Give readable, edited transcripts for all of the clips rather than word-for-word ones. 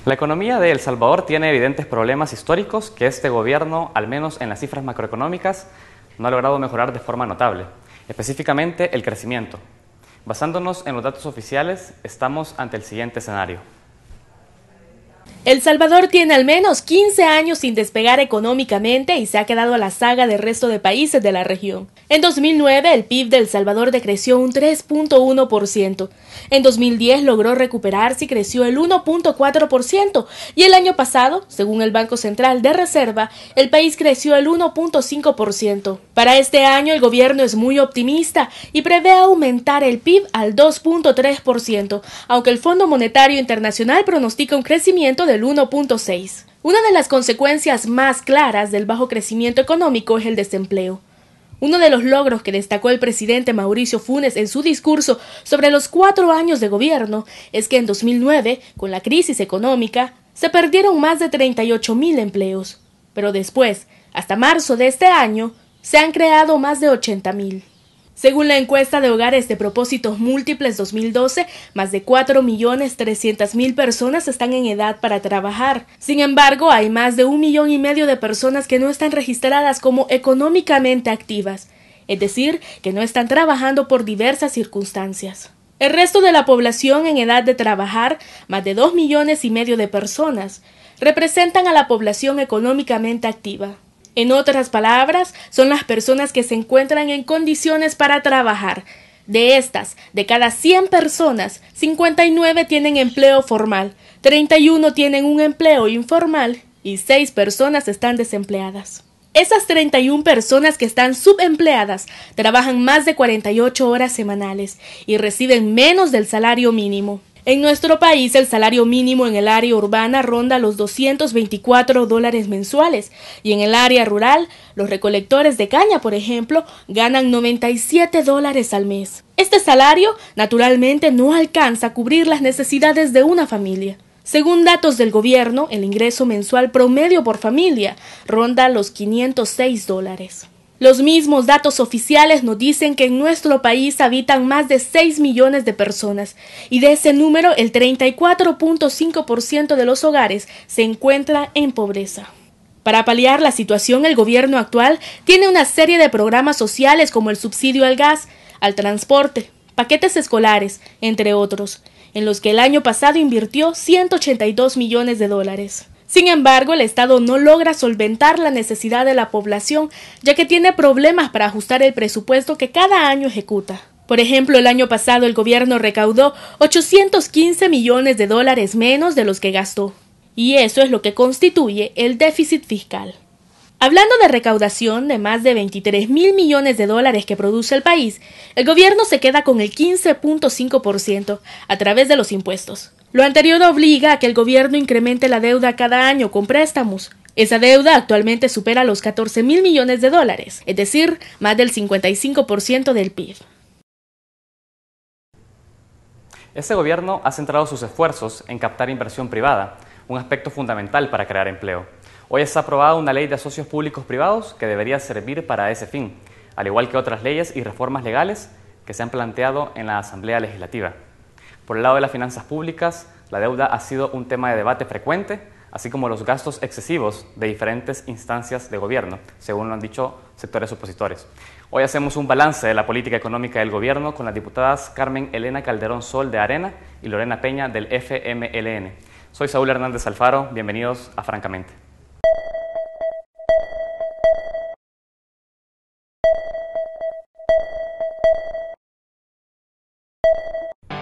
La economía de El Salvador tiene evidentes problemas históricos que este gobierno, al menos en las cifras macroeconómicas, no ha logrado mejorar de forma notable, específicamente el crecimiento. Basándonos en los datos oficiales, estamos ante el siguiente escenario. El Salvador tiene al menos 15 años sin despegar económicamente y se ha quedado a la saga del resto de países de la región. En 2009, el PIB de El Salvador decreció un 3.1%. En 2010 logró recuperarse y creció el 1.4%. Y el año pasado, según el Banco Central de Reserva, el país creció el 1.5%. Para este año, el gobierno es muy optimista y prevé aumentar el PIB al 2.3%, aunque el Fondo Monetario Internacional pronostica un crecimiento del 1.6%. Una de las consecuencias más claras del bajo crecimiento económico es el desempleo. Uno de los logros que destacó el presidente Mauricio Funes en su discurso sobre los 4 años de gobierno es que en 2009, con la crisis económica, se perdieron más de 38,000 empleos. Pero después, hasta marzo de este año, se han creado más de 80,000. Según la encuesta de Hogares de Propósitos Múltiples 2012, más de 4.300.000 personas están en edad para trabajar. Sin embargo, hay más de 1,5 millones de personas que no están registradas como económicamente activas, es decir, que no están trabajando por diversas circunstancias. El resto de la población en edad de trabajar, más de 2,5 millones de personas, representan a la población económicamente activa. En otras palabras, son las personas que se encuentran en condiciones para trabajar. De estas, de cada 100 personas, 59 tienen empleo formal, 31 tienen un empleo informal y 6 personas están desempleadas. Esas 31 personas que están subempleadas trabajan más de 48 horas semanales y reciben menos del salario mínimo. En nuestro país, el salario mínimo en el área urbana ronda los $224 mensuales y en el área rural, los recolectores de caña, por ejemplo, ganan $97 al mes. Este salario, naturalmente, no alcanza a cubrir las necesidades de una familia. Según datos del gobierno, el ingreso mensual promedio por familia ronda los $506. Los mismos datos oficiales nos dicen que en nuestro país habitan más de 6 millones de personas y de ese número el 34.5% de los hogares se encuentra en pobreza. Para paliar la situación, el gobierno actual tiene una serie de programas sociales como el subsidio al gas, al transporte, paquetes escolares, entre otros, en los que el año pasado invirtió $182 millones. Sin embargo, el Estado no logra solventar la necesidad de la población, ya que tiene problemas para ajustar el presupuesto que cada año ejecuta. Por ejemplo, el año pasado el gobierno recaudó $815 millones menos de los que gastó. Y eso es lo que constituye el déficit fiscal. Hablando de recaudación de más de $23,000 millones que produce el país, el gobierno se queda con el 15.5% a través de los impuestos. Lo anterior obliga a que el gobierno incremente la deuda cada año con préstamos. Esa deuda actualmente supera los $14,000 millones, es decir, más del 55% del PIB. Este gobierno ha centrado sus esfuerzos en captar inversión privada, un aspecto fundamental para crear empleo. Hoy está aprobada una ley de asocios públicos-privados que debería servir para ese fin, al igual que otras leyes y reformas legales que se han planteado en la Asamblea Legislativa. Por el lado de las finanzas públicas, la deuda ha sido un tema de debate frecuente, así como los gastos excesivos de diferentes instancias de gobierno, según lo han dicho sectores opositores. Hoy hacemos un balance de la política económica del gobierno con las diputadas Carmen Elena Calderón Sol de Arena y Lorena Peña del FMLN. Soy Saúl Hernández Alfaro, bienvenidos a Francamente.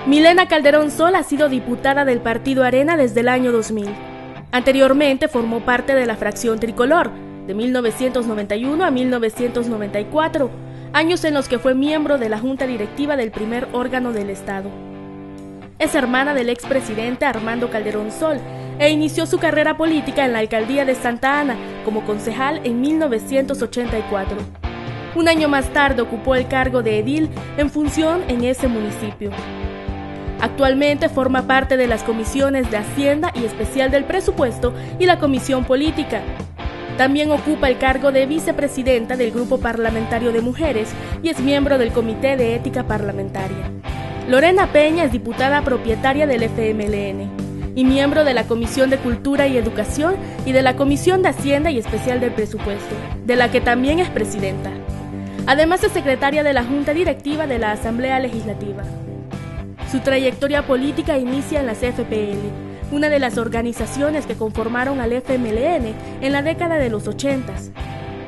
Milena Calderón Sol ha sido diputada del partido Arena desde el año 2000. Anteriormente formó parte de la fracción tricolor, de 1991 a 1994, años en los que fue miembro de la junta directiva del primer órgano del Estado. Es hermana del expresidente Armando Calderón Sol e inició su carrera política en la alcaldía de Santa Ana como concejal en 1984. Un año más tarde ocupó el cargo de edil en función en ese municipio. Actualmente forma parte de las comisiones de Hacienda y Especial del Presupuesto y la Comisión Política. También ocupa el cargo de vicepresidenta del Grupo Parlamentario de Mujeres y es miembro del Comité de Ética Parlamentaria. Lorena Peña es diputada propietaria del FMLN. y miembro de la Comisión de Cultura y Educación y de la Comisión de Hacienda y Especial del Presupuesto, de la que también es presidenta. Además es secretaria de la Junta Directiva de la Asamblea Legislativa. Su trayectoria política inicia en las FPL, una de las organizaciones que conformaron al FMLN en la década de los 80s.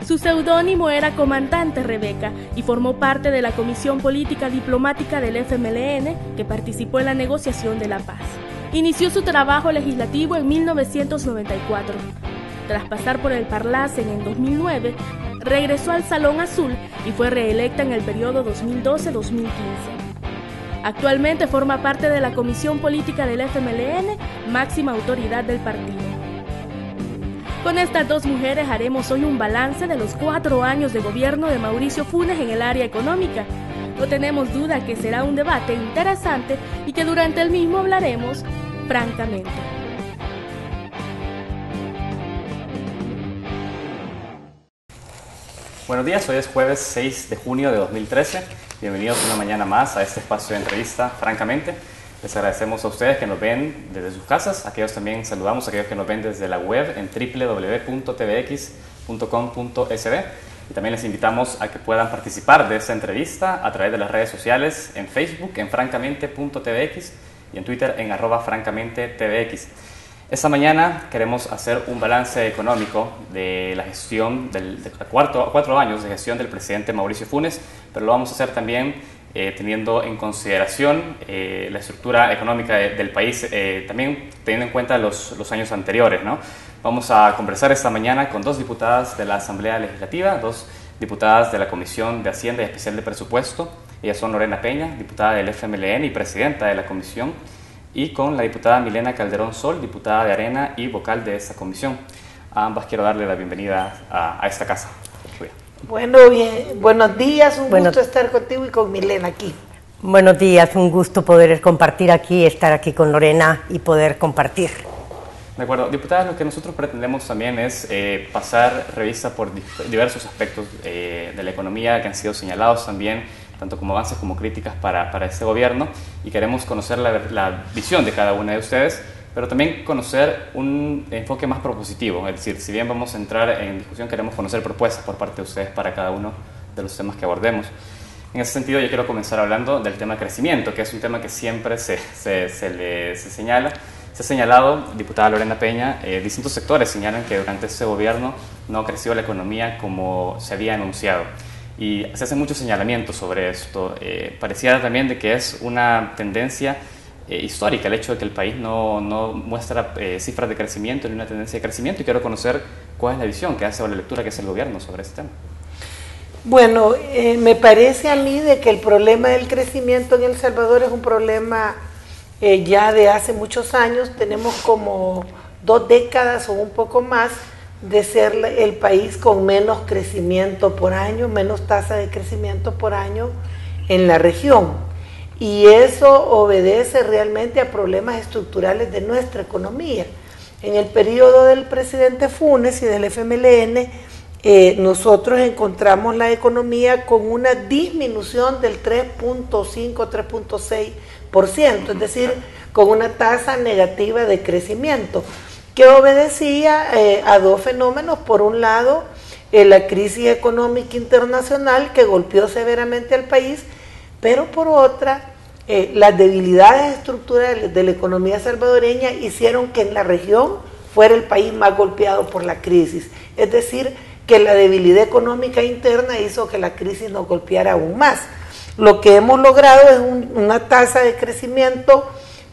Su seudónimo era Comandante Rebeca y formó parte de la Comisión Política Diplomática del FMLN que participó en la negociación de la paz. Inició su trabajo legislativo en 1994. Tras pasar por el Parlacen en 2009, regresó al Salón Azul y fue reelecta en el periodo 2012-2015. Actualmente forma parte de la Comisión Política del FMLN, máxima autoridad del partido. Con estas dos mujeres haremos hoy un balance de los 4 años de gobierno de Mauricio Funes en el área económica. No tenemos duda que será un debate interesante y que durante el mismo hablaremos francamente. Buenos días, hoy es jueves 6 de junio de 2013. Bienvenidos una mañana más a este espacio de entrevista, francamente. Les agradecemos a ustedes que nos ven desde sus casas, aquellos también saludamos a aquellos que nos ven desde la web en www.tvx.com.sb y también les invitamos a que puedan participar de esta entrevista a través de las redes sociales en Facebook en francamente.tvx y en Twitter en @francamente.tvx. Esta mañana queremos hacer un balance económico de la gestión de 4 años de gestión del presidente Mauricio Funes, pero lo vamos a hacer también teniendo en consideración la estructura económica del país, también teniendo en cuenta los años anteriores, ¿no? Vamos a conversar esta mañana con 2 diputadas de la Asamblea Legislativa, 2 diputadas de la Comisión de Hacienda y Especial de Presupuesto. Ellas son Lorena Peña, diputada del FMLN y presidenta de la comisión, y con la diputada Milena Calderón Sol, diputada de Arena y vocal de esta comisión. A ambas quiero darle la bienvenida a esta casa. Bueno, bien, buenos días, gusto estar contigo y con Milena aquí. Buenos días, un gusto poder compartir aquí, estar aquí con Lorena y poder compartir. De acuerdo, diputadas, lo que nosotros pretendemos también es pasar revista por diversos aspectos de la economía que han sido señalados también, tanto como avances como críticas para este gobierno, y queremos conocer la visión de cada una de ustedes, pero también conocer un enfoque más propositivo, es decir, si bien vamos a entrar en discusión, queremos conocer propuestas por parte de ustedes para cada uno de los temas que abordemos. En ese sentido, yo quiero comenzar hablando del tema crecimiento, que es un tema que siempre se señala. Se ha señalado, diputada Lorena Peña, distintos sectores señalan que durante este gobierno no ha crecido la economía como se había anunciado. Y se hacen muchos señalamientos sobre esto. Pareciera también de que es una tendencia histórica el hecho de que el país no muestra cifras de crecimiento ni una tendencia de crecimiento, y quiero conocer cuál es la visión que hace o la lectura que hace el gobierno sobre este tema. Bueno, me parece a mí de que el problema del crecimiento en El Salvador es un problema ya de hace muchos años. Tenemos como 2 décadas o un poco más de ser el país con menos crecimiento por año, menos tasa de crecimiento por año en la región. Y eso obedece realmente a problemas estructurales de nuestra economía. En el periodo del presidente Funes y del FMLN, nosotros encontramos la economía con una disminución del 3.5, 3.6%, es decir, con una tasa negativa de crecimiento, que obedecía a 2 fenómenos. Por un lado, la crisis económica internacional que golpeó severamente al país, pero por otra, las debilidades estructurales de la economía salvadoreña hicieron que en la región fuera el país más golpeado por la crisis. Es decir, que la debilidad económica interna hizo que la crisis nos golpeara aún más. Lo que hemos logrado es una tasa de crecimiento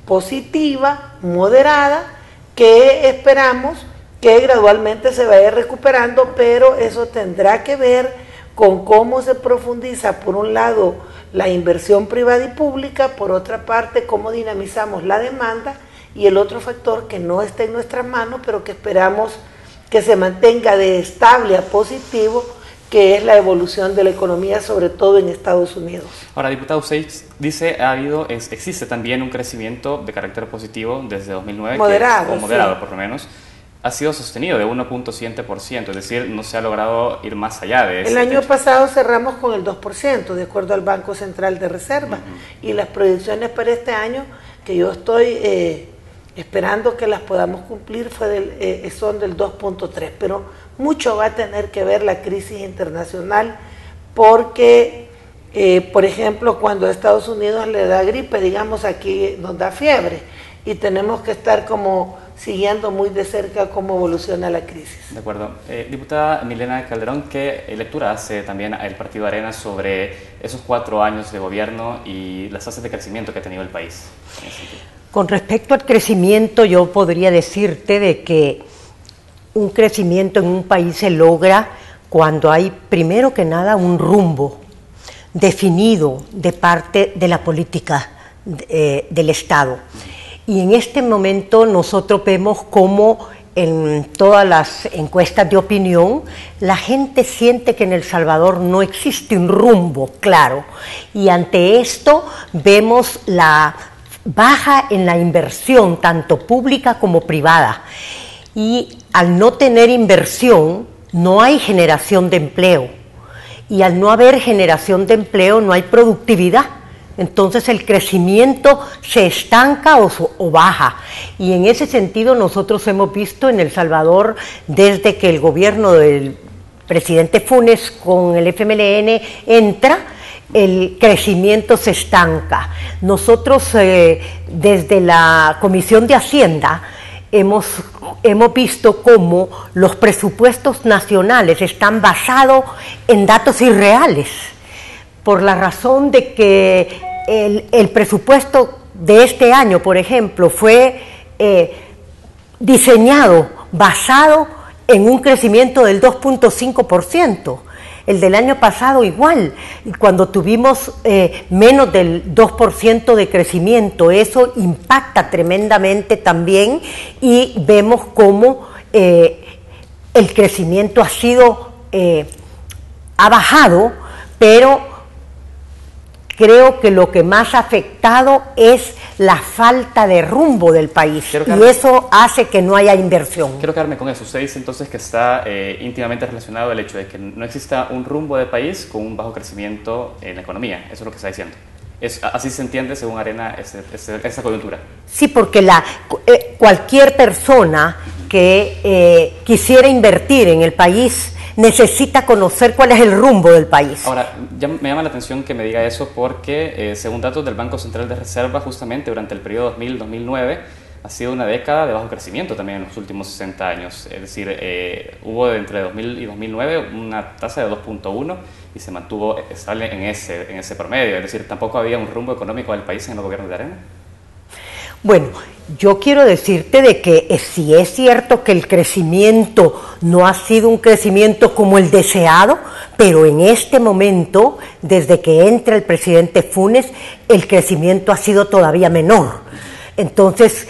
positiva, moderada, que esperamos que gradualmente se vaya recuperando, pero eso tendrá que ver con cómo se profundiza, por un lado, la inversión privada y pública, por otra parte, cómo dinamizamos la demanda, y el otro factor que no está en nuestras manos, pero que esperamos que se mantenga de estable a positivo, que es la evolución de la economía, sobre todo en Estados Unidos. Ahora, diputado, usted dice existe también un crecimiento de carácter positivo desde 2009, moderado, moderado sí. Por lo menos, ha sido sostenido de 1.7%, es decir, no se ha logrado ir más allá de eso. El año pasado cerramos con el 2%, de acuerdo al Banco Central de Reserva, y las proyecciones para este año, que yo estoy esperando que las podamos cumplir, son del 2.3, pero mucho va a tener que ver la crisis internacional porque, por ejemplo, cuando a Estados Unidos le da gripe, digamos aquí nos da fiebre y tenemos que estar como siguiendo muy de cerca cómo evoluciona la crisis. De acuerdo. Diputada Milena Calderón, ¿qué lectura hace también el Partido Arena sobre esos 4 años de gobierno y las tasas de crecimiento que ha tenido el país en ese sentido? Con respecto al crecimiento, yo podría decirte de que un crecimiento en un país se logra cuando hay, primero que nada, un rumbo definido de parte de la política del Estado. Y en este momento nosotros vemos cómo en todas las encuestas de opinión la gente siente que en El Salvador no existe un rumbo claro. Y ante esto vemos la baja en la inversión, tanto pública como privada. Y al no tener inversión, no hay generación de empleo. Y al no haber generación de empleo, no hay productividad. Entonces el crecimiento se estanca o baja. Y en ese sentido nosotros hemos visto en El Salvador, desde que el gobierno del presidente Funes con el FMLN entra, el crecimiento se estanca. Nosotros desde la Comisión de Hacienda hemos visto cómo los presupuestos nacionales están basados en datos irreales, por la razón de que el presupuesto de este año, por ejemplo, fue diseñado basado en un crecimiento del 2.5%. El del año pasado igual, cuando tuvimos menos del 2% de crecimiento, eso impacta tremendamente también y vemos cómo el crecimiento ha bajado, pero creo que lo que más ha afectado es la falta de rumbo del país y eso hace que no haya inversión. Quiero quedarme con eso. Usted dice entonces que está íntimamente relacionado el hecho de que no exista un rumbo del país con un bajo crecimiento en la economía. Eso es lo que está diciendo. Así se entiende, según Arena, esa coyuntura. Sí, porque cualquier persona que quisiera invertir en el país necesita conocer cuál es el rumbo del país. Ahora, ya me llama la atención que me diga eso porque, según datos del Banco Central de Reserva, justamente durante el periodo 2000-2009, ha sido una década de bajo crecimiento también en los últimos 60 años. Es decir, hubo entre 2000 y 2009 una tasa de 2.1 y se mantuvo estable en ese promedio. Es decir, tampoco había un rumbo económico del país en el gobierno de Arena. Bueno, yo quiero decirte de que sí es cierto que el crecimiento no ha sido un crecimiento como el deseado, pero en este momento, desde que entra el presidente Funes, el crecimiento ha sido todavía menor. Entonces,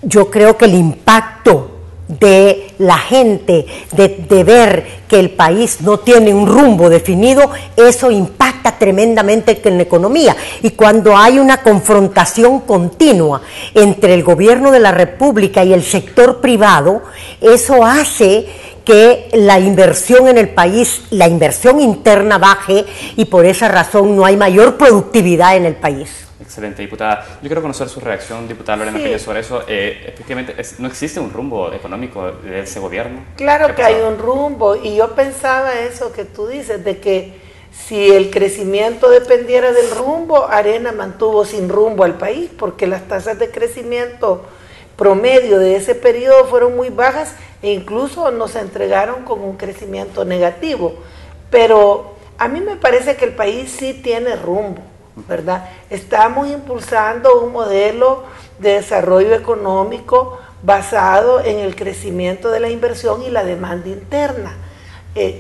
yo creo que el impacto de la gente, de ver que el país no tiene un rumbo definido, eso impacta tremendamente en la economía. Y cuando hay una confrontación continua entre el gobierno de la República y el sector privado, eso hace que la inversión en el país, la inversión interna baje y por esa razón no hay mayor productividad en el país. Excelente, diputada. Yo quiero conocer su reacción, diputada Lorena Peña, sobre eso. Efectivamente, ¿no existe un rumbo económico de ese gobierno? Claro que hay un rumbo, y yo pensaba eso que tú dices, de que si el crecimiento dependiera del rumbo, Arena mantuvo sin rumbo al país, porque las tasas de crecimiento promedio de ese periodo fueron muy bajas e incluso nos entregaron con un crecimiento negativo. Pero a mí me parece que el país sí tiene rumbo, ¿verdad? Estamos impulsando un modelo de desarrollo económico basado en el crecimiento de la inversión y la demanda interna.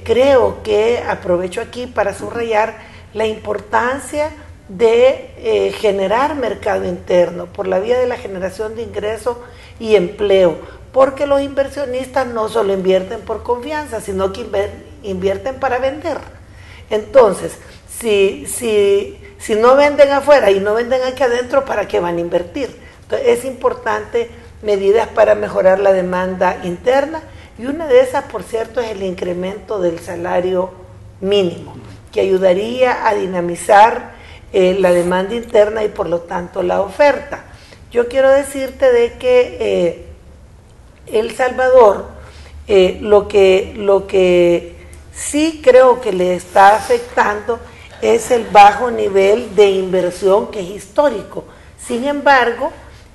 Creo que aprovecho aquí para subrayar la importancia de generar mercado interno por la vía de la generación de ingresos y empleo, porque los inversionistas no solo invierten por confianza, sino que invierten para vender. Entonces, si no venden afuera y no venden aquí adentro, ¿para qué van a invertir? Entonces, es importante medidas para mejorar la demanda interna, y una de esas, por cierto, es el incremento del salario mínimo, que ayudaría a dinamizar la demanda interna y por lo tanto la oferta. yo quiero decirte de que El Salvador, lo que sí creo que le está afectando es el bajo nivel de inversión, que es histórico. Sin embargo,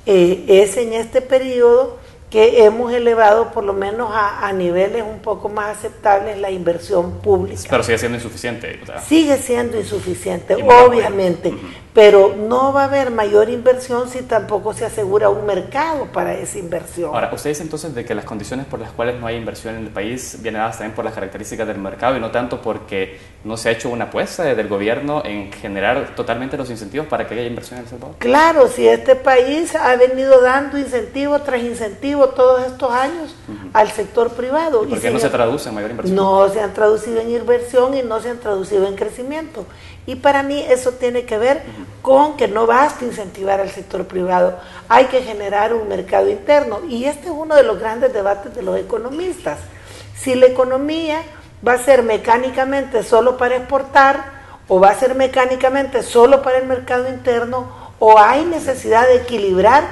es en este periodo que hemos elevado por lo menos a niveles un poco más aceptables la inversión pública. Pero sigue siendo insuficiente, diputada. Sigue siendo insuficiente, obviamente, pero no va a haber mayor inversión si tampoco se asegura un mercado para esa inversión. Ahora, usted dice entonces de que las condiciones por las cuales no hay inversión en el país vienen dadas también por las características del mercado y no tanto porque no se ha hecho una apuesta desde el gobierno en generar totalmente los incentivos para que haya inversión en El Salvador. Claro, si este país ha venido dando incentivo tras incentivo todos estos años al sector privado. ¿Y por qué no se traduce en mayor inversión? No se han traducido en inversión y no se han traducido en crecimiento. Y para mí eso tiene que ver con que no basta incentivar al sector privado, hay que generar un mercado interno. Y este es uno de los grandes debates de los economistas. Si la economía va a ser mecánicamente solo para exportar, o va a ser mecánicamente solo para el mercado interno, o hay necesidad de equilibrar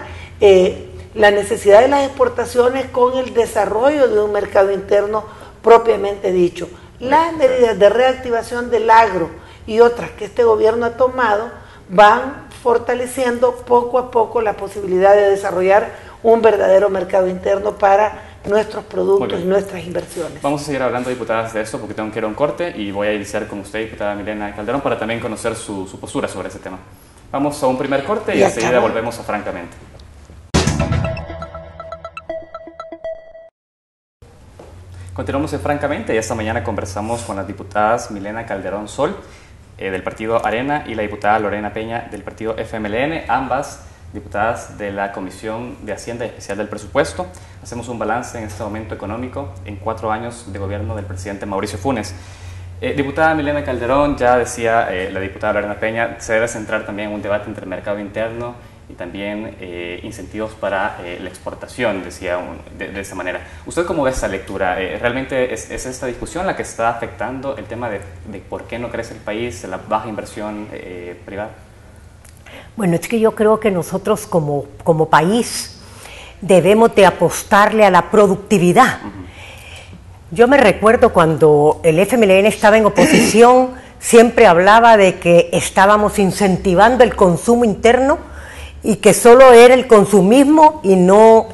la necesidad de las exportaciones con el desarrollo de un mercado interno propiamente dicho. Las medidas de reactivación del agro y otras que este gobierno ha tomado van fortaleciendo poco a poco la posibilidad de desarrollar un verdadero mercado interno para nuestros productos y nuestras inversiones. Vamos a seguir hablando, diputadas, de esto porque tengo que ir a un corte y voy a iniciar con usted, diputada Milena Calderón, para también conocer su postura sobre ese tema. Vamos a un primer corte y enseguida volvemos a Francamente. Continuamos en Francamente y esta mañana conversamos con las diputadas Milena Calderón Sol del partido Arena y la diputada Lorena Peña del partido FMLN, ambas diputadas de la Comisión de Hacienda y Especial del Presupuesto. Hacemos un balance en este momento económico en 4 años de gobierno del presidente Mauricio Funes. Diputada Milena Calderón, ya decía la diputada Lorena Peña, se debe centrar también en un debate entre el mercado interno y también incentivos para la exportación, decía de esa manera. ¿Usted cómo ve esta lectura? ¿Realmente es esta discusión la que está afectando el tema de por qué no crece el país, la baja inversión privada? Bueno, es que yo creo que nosotros como país debemos de apostarle a la productividad. Yo me recuerdo cuando el FMLN estaba en oposición, siempre hablaba de que estábamos incentivando el consumo interno y que solo era el consumismo y no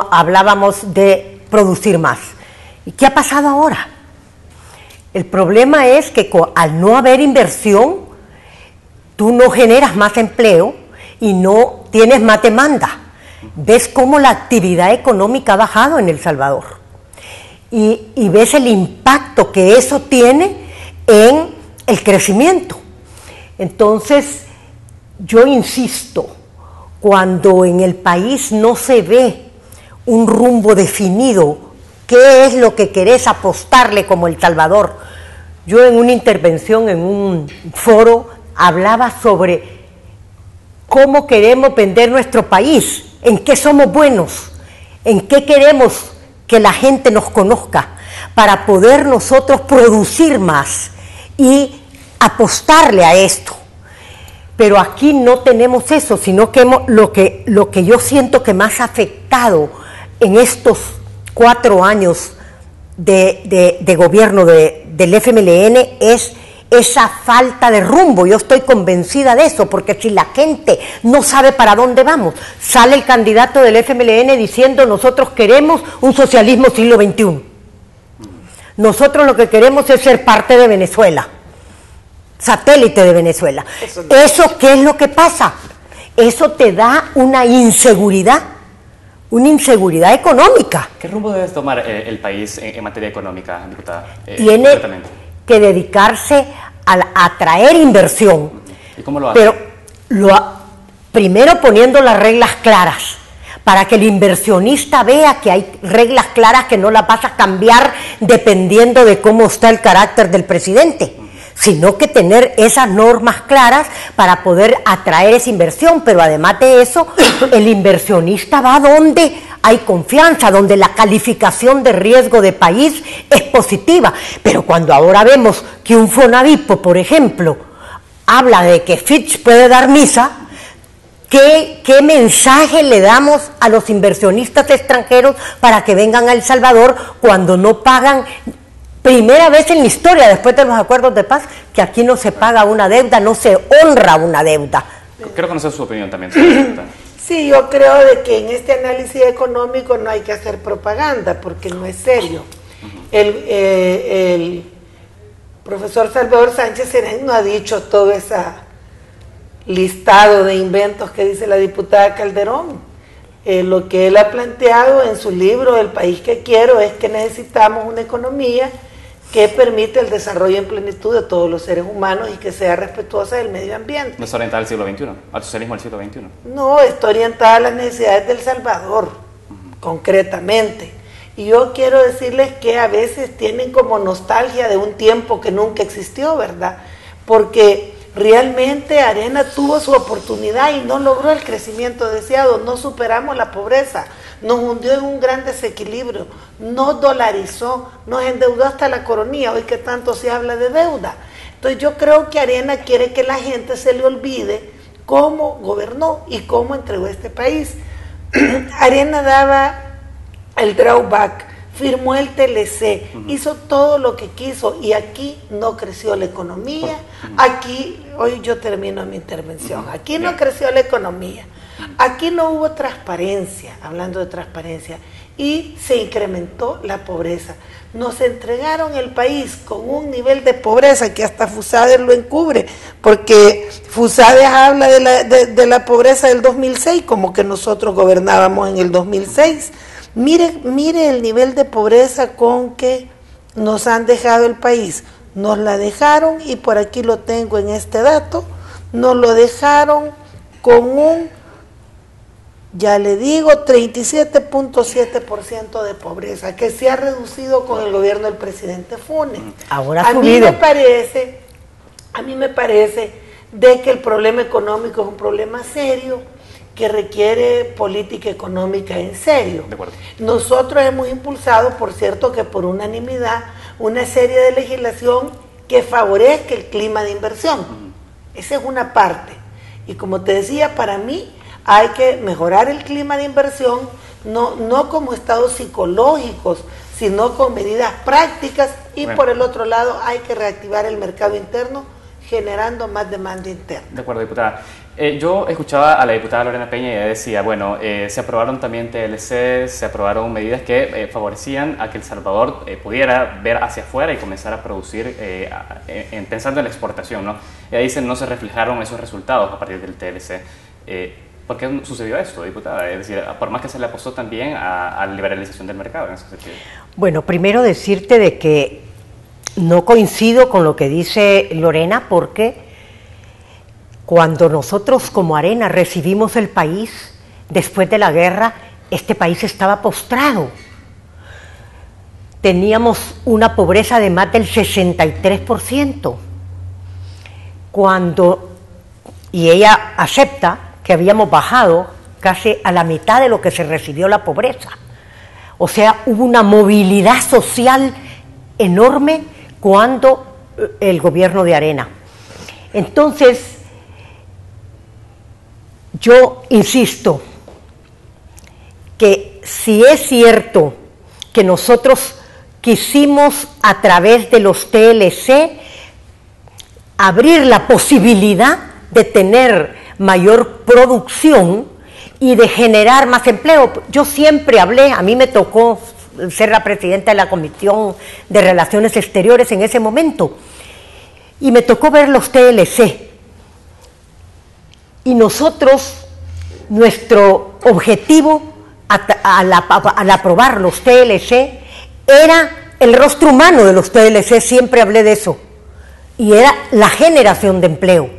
hablábamos de producir más. ¿Y qué ha pasado ahora? El problema es que al no haber inversión, tú no generas más empleo y no tienes más demanda. Ves cómo la actividad económica ha bajado en El Salvador y ves el impacto que eso tiene en el crecimiento. Entonces, yo insisto, cuando en el país no se ve un rumbo definido, ¿qué es lo que querés apostarle como El Salvador? Yo en una intervención en un foro hablaba sobre cómo queremos vender nuestro país, en qué somos buenos, en qué queremos que la gente nos conozca, para poder nosotros producir más y apostarle a esto. Pero aquí no tenemos eso, sino que lo que yo siento que más ha afectado en estos 4 años de gobierno del FMLN es esa falta de rumbo. Yo estoy convencida de eso, porque si la gente no sabe para dónde vamos, sale el candidato del FMLN diciendo: nosotros queremos un socialismo siglo XXI. Nosotros lo que queremos es ser parte de Venezuela, satélite de Venezuela. ¿Eso qué es lo que pasa? Eso te da una inseguridad económica. ¿Qué rumbo debe tomar el país en materia económica, diputada? Tiene que dedicarse a atraer inversión. ¿Y cómo lo hace? Pero primero poniendo las reglas claras, para que el inversionista vea que hay reglas claras que no las vas a cambiar dependiendo de cómo está el carácter del presidente, sino que tener esas normas claras para poder atraer esa inversión. Pero además de eso, el inversionista va donde hay confianza, donde la calificación de riesgo de país es positiva. Pero cuando ahora vemos que un Fonavipo, por ejemplo, habla de que Fitch puede dar misa, ¿Qué mensaje le damos a los inversionistas extranjeros para que vengan a El Salvador cuando no pagan? Primera vez en la historia, después de los acuerdos de paz, que aquí no se paga una deuda, no se honra una deuda. Quiero conocer su opinión también. Sí, yo creo de que en este análisis económico no hay que hacer propaganda porque no es serio. El profesor Salvador Sánchez Serén no ha dicho todo ese listado de inventos que dice la diputada Calderón. Lo que él ha planteado en su libro El país que quiero es que necesitamos una economía que permite el desarrollo en plenitud de todos los seres humanos y que sea respetuosa del medio ambiente. ¿No está orientada al siglo XXI, al socialismo del siglo XXI? No, está orientada a las necesidades del Salvador, concretamente. Y yo quiero decirles que a veces tienen como nostalgia de un tiempo que nunca existió, ¿verdad? Porque realmente Arena tuvo su oportunidad y no logró el crecimiento deseado, no superamos la pobreza, nos hundió en un gran desequilibrio, no dolarizó, nos endeudó hasta la coronilla, hoy que tanto se habla de deuda. Entonces yo creo que Arena quiere que la gente se le olvide cómo gobernó y cómo entregó este país. Arena daba el drawback, firmó el TLC, hizo todo lo que quiso y aquí no creció la economía, aquí, hoy yo termino mi intervención, aquí no creció la economía, aquí no hubo transparencia, hablando de transparencia, y se incrementó la pobreza. Nos entregaron el país con un nivel de pobreza que hasta Fusades lo encubre, porque Fusades habla de la pobreza del 2006, como que nosotros gobernábamos en el 2006. Mire el nivel de pobreza con que nos han dejado el país. Nos la dejaron, y por aquí lo tengo en este dato, nos lo dejaron con un, ya le digo, 37.7% de pobreza, que se ha reducido con el gobierno del presidente Funes. Ahora ha subido. A mí me parece de que el problema económico es un problema serio, que requiere política económica en serio. De acuerdo. Nosotros hemos impulsado, por cierto, que por unanimidad, una serie de legislación que favorezca el clima de inversión. Esa es una parte. Y como te decía, para mí hay que mejorar el clima de inversión, no como estados psicológicos, sino con medidas prácticas, y por el otro lado hay que reactivar el mercado interno, generando más demanda interna. De acuerdo, diputada. Yo escuchaba a la diputada Lorena Peña y ella decía, bueno, se aprobaron también TLC, se aprobaron medidas que favorecían a que El Salvador pudiera ver hacia afuera y comenzar a producir pensando en la exportación, ¿no? Ella dice, no se reflejaron esos resultados a partir del TLC. ¿Por qué sucedió esto, diputada? Es decir, por más que se le apostó también a la liberalización del mercado en ese sentido. Bueno, primero decirte de que no coincido con lo que dice Lorena, porque cuando nosotros como Arena recibimos el país, después de la guerra, este país estaba postrado. Teníamos una pobreza de más del 63%. Y ella acepta que habíamos bajado casi a la mitad de lo que se recibió la pobreza. O sea, hubo una movilidad social enorme cuando el gobierno de Arena. Entonces, yo insisto que si es cierto que nosotros quisimos a través de los TLC abrir la posibilidad de tener mayor producción y de generar más empleo. Yo siempre hablé, a mí me tocó ser la presidenta de la Comisión de Relaciones Exteriores en ese momento, y me tocó ver los TLC. Y nosotros, nuestro objetivo al aprobar los TLC era el rostro humano de los TLC, siempre hablé de eso, y era la generación de empleo,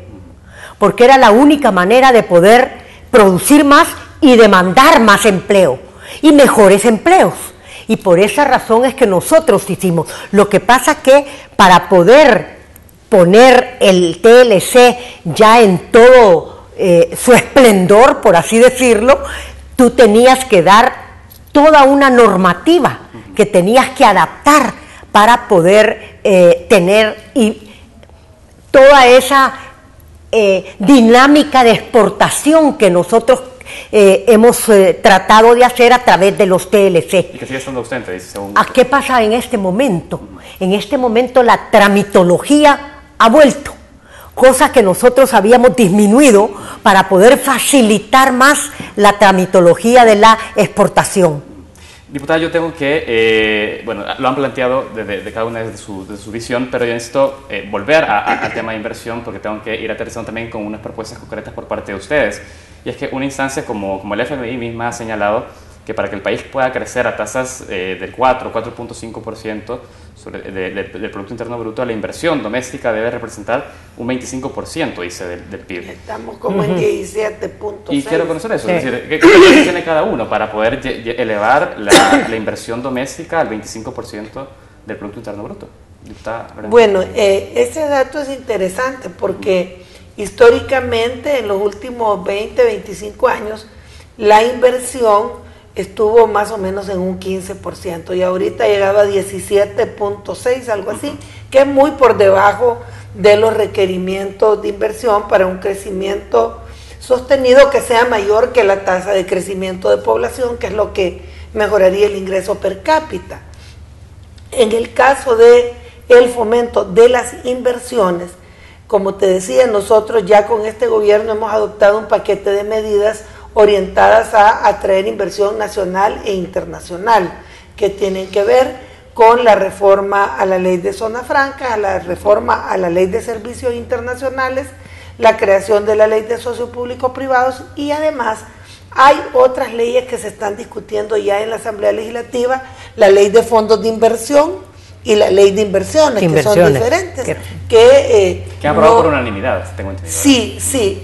porque era la única manera de poder producir más y demandar más empleo y mejores empleos. Y por esa razón es que nosotros hicimos. Lo que pasa que para poder poner el TLC ya en todo su esplendor, por así decirlo, tú tenías que dar toda una normativa que tenías que adaptar para poder tener y toda esa dinámica de exportación que nosotros hemos tratado de hacer a través de los TLC. Y que sigue estando ausente, dice, según ¿A qué pasa en este momento? En este momento la tramitología ha vuelto, cosa que nosotros habíamos disminuido para poder facilitar más la tramitología de la exportación. Diputada, yo tengo que, bueno, lo han planteado de cada una de su visión, pero yo necesito volver al tema de inversión porque tengo que ir aterrizando también con unas propuestas concretas por parte de ustedes. Y es que una instancia como el FMI misma ha señalado que para que el país pueda crecer a tasas del 4.5% del Producto Interno Bruto, la inversión doméstica debe representar un 25%, dice, del PIB. Estamos como en 17.6. Y quiero conocer eso, es decir, ¿qué proyectos tiene cada uno para poder elevar la inversión doméstica al 25% del Producto Interno Bruto? Bueno, ese dato es interesante porque históricamente en los últimos 20, 25 años la inversión estuvo más o menos en un 15% y ahorita ha llegado a 17.6, algo así, que es muy por debajo de los requerimientos de inversión para un crecimiento sostenido que sea mayor que la tasa de crecimiento de población, que es lo que mejoraría el ingreso per cápita. En el caso de el fomento de las inversiones, como te decía, nosotros ya con este gobierno hemos adoptado un paquete de medidas orientadas a atraer inversión nacional e internacional, que tienen que ver con la reforma a la ley de zona franca, a la reforma a la ley de servicios internacionales, la creación de la ley de socios públicos privados y además hay otras leyes que se están discutiendo ya en la Asamblea Legislativa, la ley de fondos de inversión y la ley de inversiones. Que son diferentes. Que han aprobado por unanimidad, tengo entendido. Sí.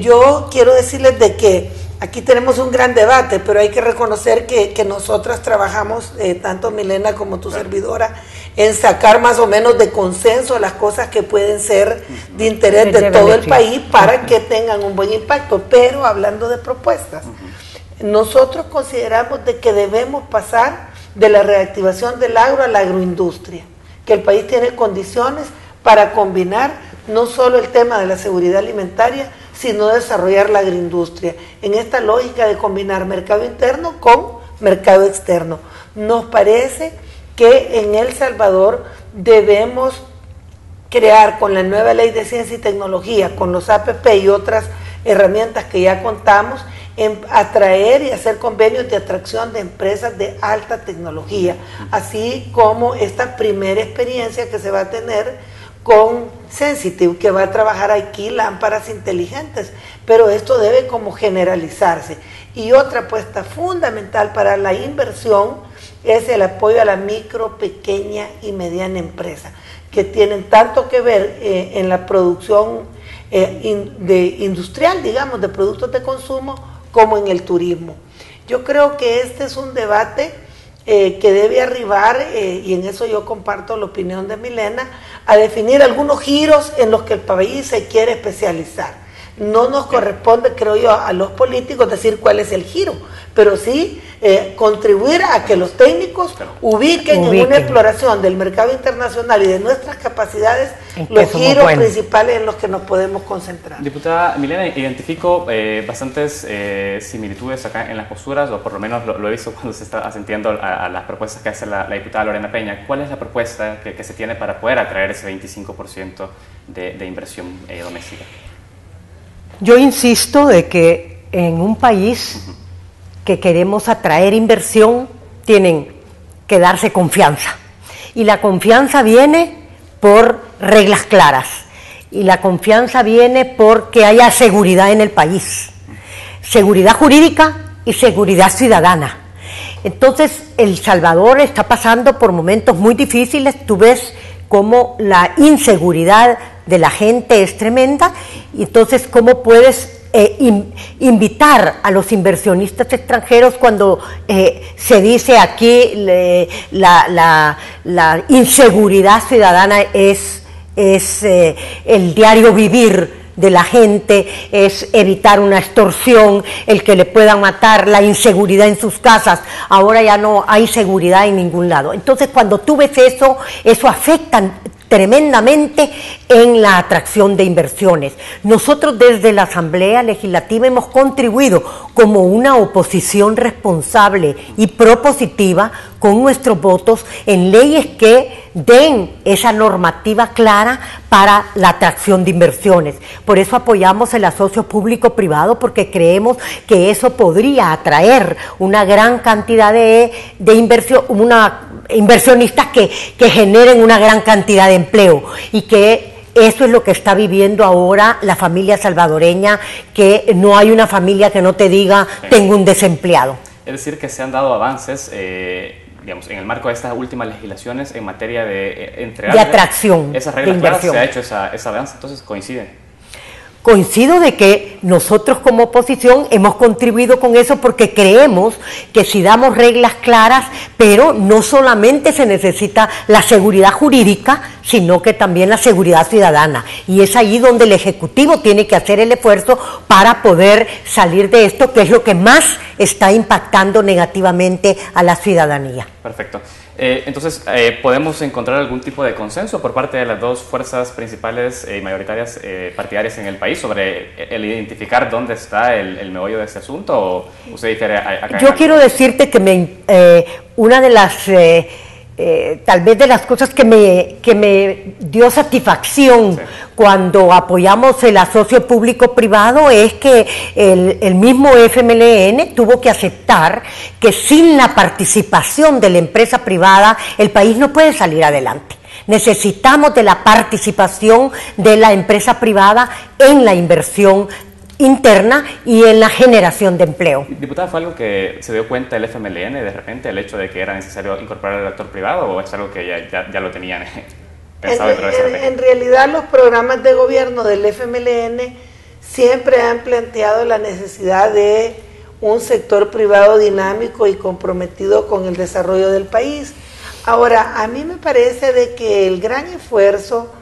Yo quiero decirles de que aquí tenemos un gran debate, pero hay que reconocer que nosotras trabajamos, tanto Milena como tu servidora, en sacar más o menos de consenso las cosas que pueden ser de interés de todo el país para que tengan un buen impacto. Pero hablando de propuestas, nosotros consideramos de que debemos pasar de la reactivación del agro a la agroindustria, que el país tiene condiciones para combinar no solo el tema de la seguridad alimentaria, sino desarrollar la agroindustria, en esta lógica de combinar mercado interno con mercado externo. Nos parece que en El Salvador debemos crear con la nueva ley de ciencia y tecnología, con los APP y otras herramientas que ya contamos, en atraer y hacer convenios de atracción de empresas de alta tecnología, así como esta primera experiencia que se va a tener con Sensitive, que va a trabajar aquí lámparas inteligentes, pero esto debe como generalizarse. Y otra apuesta fundamental para la inversión es el apoyo a la micro, pequeña y mediana empresa, que tienen tanto que ver en la producción industrial, digamos, de productos de consumo, como en el turismo. Yo creo que este es un debate que debe arribar, y en eso yo comparto la opinión de Milena, a definir algunos giros en los que el país se quiere especializar. No nos corresponde, creo yo, a los políticos decir cuál es el giro, pero sí contribuir a que los técnicos ubiquen en una exploración del mercado internacional y de nuestras capacidades los giros principales en los que nos podemos concentrar. Diputada Milena, identifico bastantes similitudes acá en las posturas, o por lo menos lo he visto cuando se está asintiendo a las propuestas que hace la diputada Lorena Peña. ¿Cuál es la propuesta que se tiene para poder atraer ese 25% de inversión doméstica? Yo insisto de que en un país que queremos atraer inversión, tienen que darse confianza. Y la confianza viene por reglas claras. Y la confianza viene porque haya seguridad en el país. Seguridad jurídica y seguridad ciudadana. Entonces, El Salvador está pasando por momentos muy difíciles. Tú ves cómo la inseguridad de la gente es tremenda, y entonces cómo puedes invitar a los inversionistas extranjeros cuando se dice aquí la inseguridad ciudadana es el diario vivir de la gente, es evitar una extorsión, el que le puedan matar, la inseguridad en sus casas. Ahora ya no hay seguridad en ningún lado. Entonces, cuando tú ves eso afecta tremendamente en la atracción de inversiones. Nosotros desde la Asamblea Legislativa hemos contribuido como una oposición responsable y propositiva con nuestros votos en leyes que den esa normativa clara para la atracción de inversiones. Por eso apoyamos el asocio público-privado, porque creemos que eso podría atraer una gran cantidad de inversionistas que generen una gran cantidad de empleo, y que eso es lo que está viviendo ahora la familia salvadoreña, que no hay una familia que no te diga tengo un desempleado. Es decir, que se han dado avances, digamos, en el marco de estas últimas legislaciones en materia de entregar de atracción esas reglas de claras, inversión. se ha hecho esa avance, entonces coinciden. Coincido de que nosotros como oposición hemos contribuido con eso, porque creemos que si damos reglas claras, pero no solamente se necesita la seguridad jurídica, sino que también la seguridad ciudadana. Y es ahí donde el Ejecutivo tiene que hacer el esfuerzo para poder salir de esto, que es lo que más está impactando negativamente a la ciudadanía. Perfecto. Entonces, ¿podemos encontrar algún tipo de consenso por parte de las dos fuerzas principales y mayoritarias partidarias en el país sobre el identificar dónde está el meollo de este asunto? ¿O usted difiere acá? Yo quiero decirte que una de las tal vez de las cosas que me dio satisfacción, sí, cuando apoyamos el asocio público-privado, es que el mismo FMLN tuvo que aceptar que sin la participación de la empresa privada el país no puede salir adelante. Necesitamos de la participación de la empresa privada en la inversión interna y en la generación de empleo. Diputada, ¿fue algo que se dio cuenta el FMLN de repente, el hecho de que era necesario incorporar al actor privado, o es algo que ya lo tenían pensado dentro de esa estrategia? En realidad, los programas de gobierno del FMLN siempre han planteado la necesidad de un sector privado dinámico y comprometido con el desarrollo del país. Ahora, a mí me parece de que el gran esfuerzo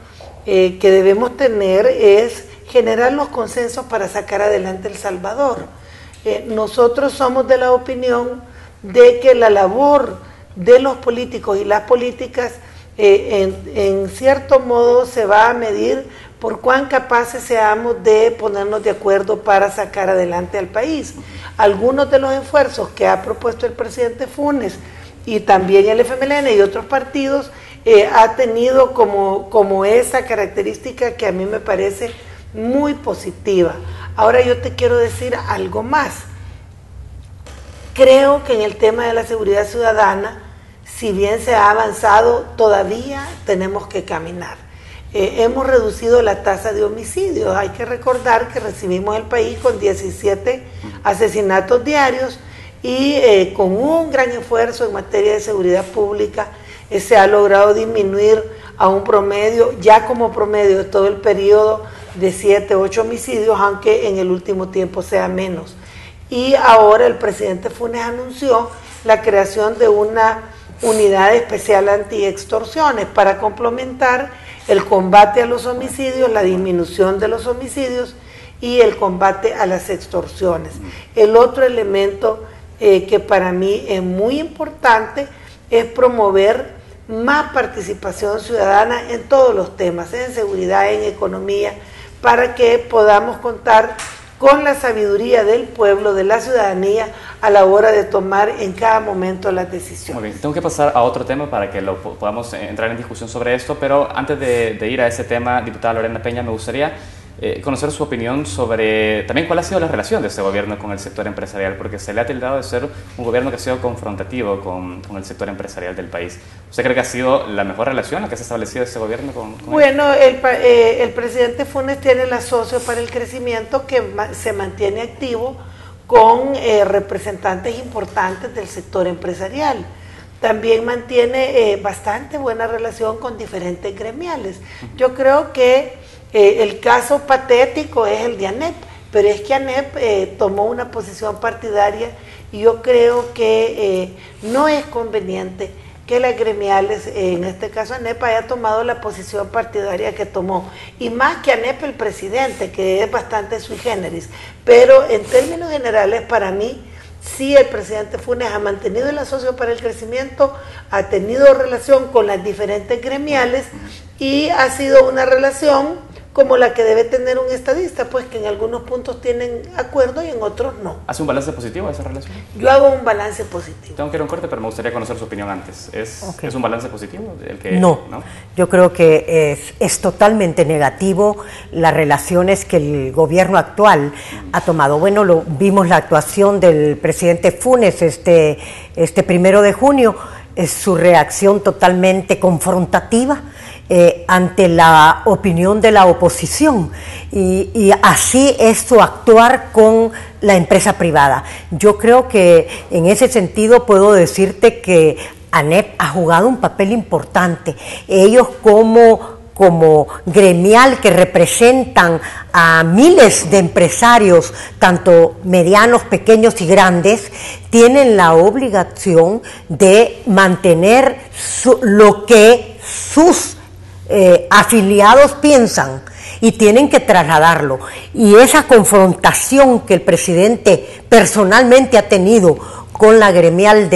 que debemos tener es generar los consensos para sacar adelante El Salvador. Nosotros somos de la opinión de que la labor de los políticos y las políticas en cierto modo se va a medir por cuán capaces seamos de ponernos de acuerdo para sacar adelante al país. Algunos de los esfuerzos que ha propuesto el presidente Funes y también el FMLN y otros partidos ha tenido como esa característica que a mí me parece muy positiva. Ahora yo te quiero decir algo más. Creo que en el tema de la seguridad ciudadana, si bien se ha avanzado, todavía tenemos que caminar. Hemos reducido la tasa de homicidios. Hay que recordar que recibimos el país con 17 asesinatos diarios y con un gran esfuerzo en materia de seguridad pública se ha logrado disminuir a un promedio, ya como promedio de todo el periodo, de 7, 8 homicidios, aunque en el último tiempo sea menos. Y ahora el presidente Funes anunció la creación de una unidad especial anti-extorsiones para complementar el combate a los homicidios, la disminución de los homicidios y el combate a las extorsiones. El otro elemento que para mí es muy importante es promover más participación ciudadana en todos los temas, en seguridad, en economía, para que podamos contar con la sabiduría del pueblo, de la ciudadanía, a la hora de tomar en cada momento las decisiones. Muy bien, tengo que pasar a otro tema para que podamos entrar en discusión sobre esto, pero antes de ir a ese tema, diputada Lorena Peña, me gustaría conocer su opinión sobre también cuál ha sido la relación de este gobierno con el sector empresarial, porque se le ha tildado de ser un gobierno que ha sido confrontativo con el sector empresarial del país. ¿Usted cree que ha sido la mejor relación la que se ha establecido este gobierno con Bueno, el presidente Funes tiene el asocio para el crecimiento que se mantiene activo con representantes importantes del sector empresarial. También mantiene bastante buena relación con diferentes gremiales. Yo creo que el caso patético es el de ANEP, pero es que ANEP tomó una posición partidaria y yo creo que no es conveniente que las gremiales, en este caso ANEP, haya tomado la posición partidaria que tomó, y más que ANEP el presidente, que es bastante sui generis, pero en términos generales para mí sí el presidente Funes ha mantenido el asocio para el crecimiento, ha tenido relación con las diferentes gremiales y ha sido una relación como la que debe tener un estadista, pues que en algunos puntos tienen acuerdo y en otros no. ¿Hace un balance positivo de esa relación? Yo hago un balance positivo. Tengo que ir a un corte, pero me gustaría conocer su opinión antes. ¿Es un balance positivo? No, yo creo que es totalmente negativo las relaciones que el gobierno actual ha tomado. Bueno, vimos la actuación del presidente Funes este 1 de junio, es su reacción totalmente confrontativa ante la opinión de la oposición y así es su actuar con la empresa privada. Yo creo que en ese sentido puedo decirte que ANEP ha jugado un papel importante. Ellos como gremial que representan a miles de empresarios, tanto medianos, pequeños y grandes, tienen la obligación de mantener lo que sus afiliados piensan y tienen que trasladarlo. Y esa confrontación que el presidente personalmente ha tenido con la gremial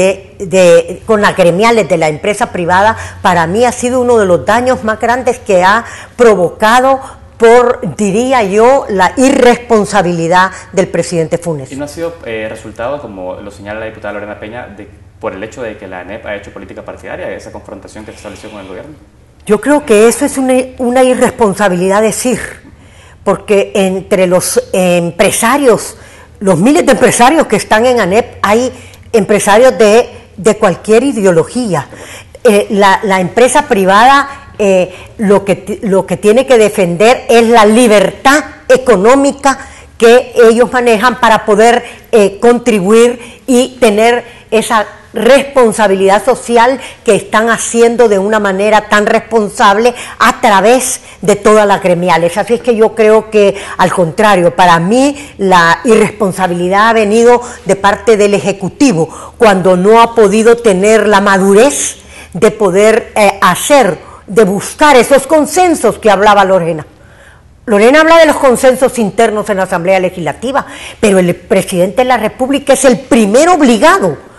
con las gremiales de la empresa privada, para mí ha sido uno de los daños más grandes que ha provocado diría yo, la irresponsabilidad del presidente Funes. ¿Y no ha sido resultado, como lo señala la diputada Lorena Peña, por el hecho de que la ANEP ha hecho política partidaria, esa confrontación que se estableció con el gobierno? Yo creo que eso es una irresponsabilidad decir, porque entre los empresarios, los miles de empresarios que están en ANEP, hay empresarios de cualquier ideología. La empresa privada lo que tiene que defender es la libertad económica que ellos manejan para poder contribuir y tener esa responsabilidad social que están haciendo de una manera tan responsable a través de todas las gremiales. Así es que yo creo que, al contrario, para mí la irresponsabilidad ha venido de parte del Ejecutivo, cuando no ha podido tener la madurez de poder de buscar esos consensos que hablaba Lorena. Lorena habla de los consensos internos en la Asamblea Legislativa, pero el presidente de la República es el primero obligado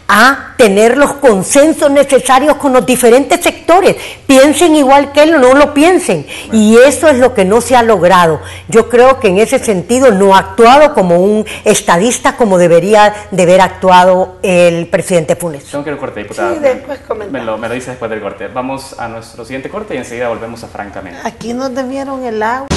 a tener los consensos necesarios con los diferentes sectores, piensen igual que él o no lo piensen, y eso es lo que no se ha logrado. Yo creo que en ese sentido no ha actuado como un estadista como debería de haber actuado el presidente Funes. Tengo que ir a un corte, diputada. Sí, después comentamos. Me lo dice después del corte. Vamos a nuestro siguiente corte y enseguida volvemos a Francamente. Aquí nos debieron el agua.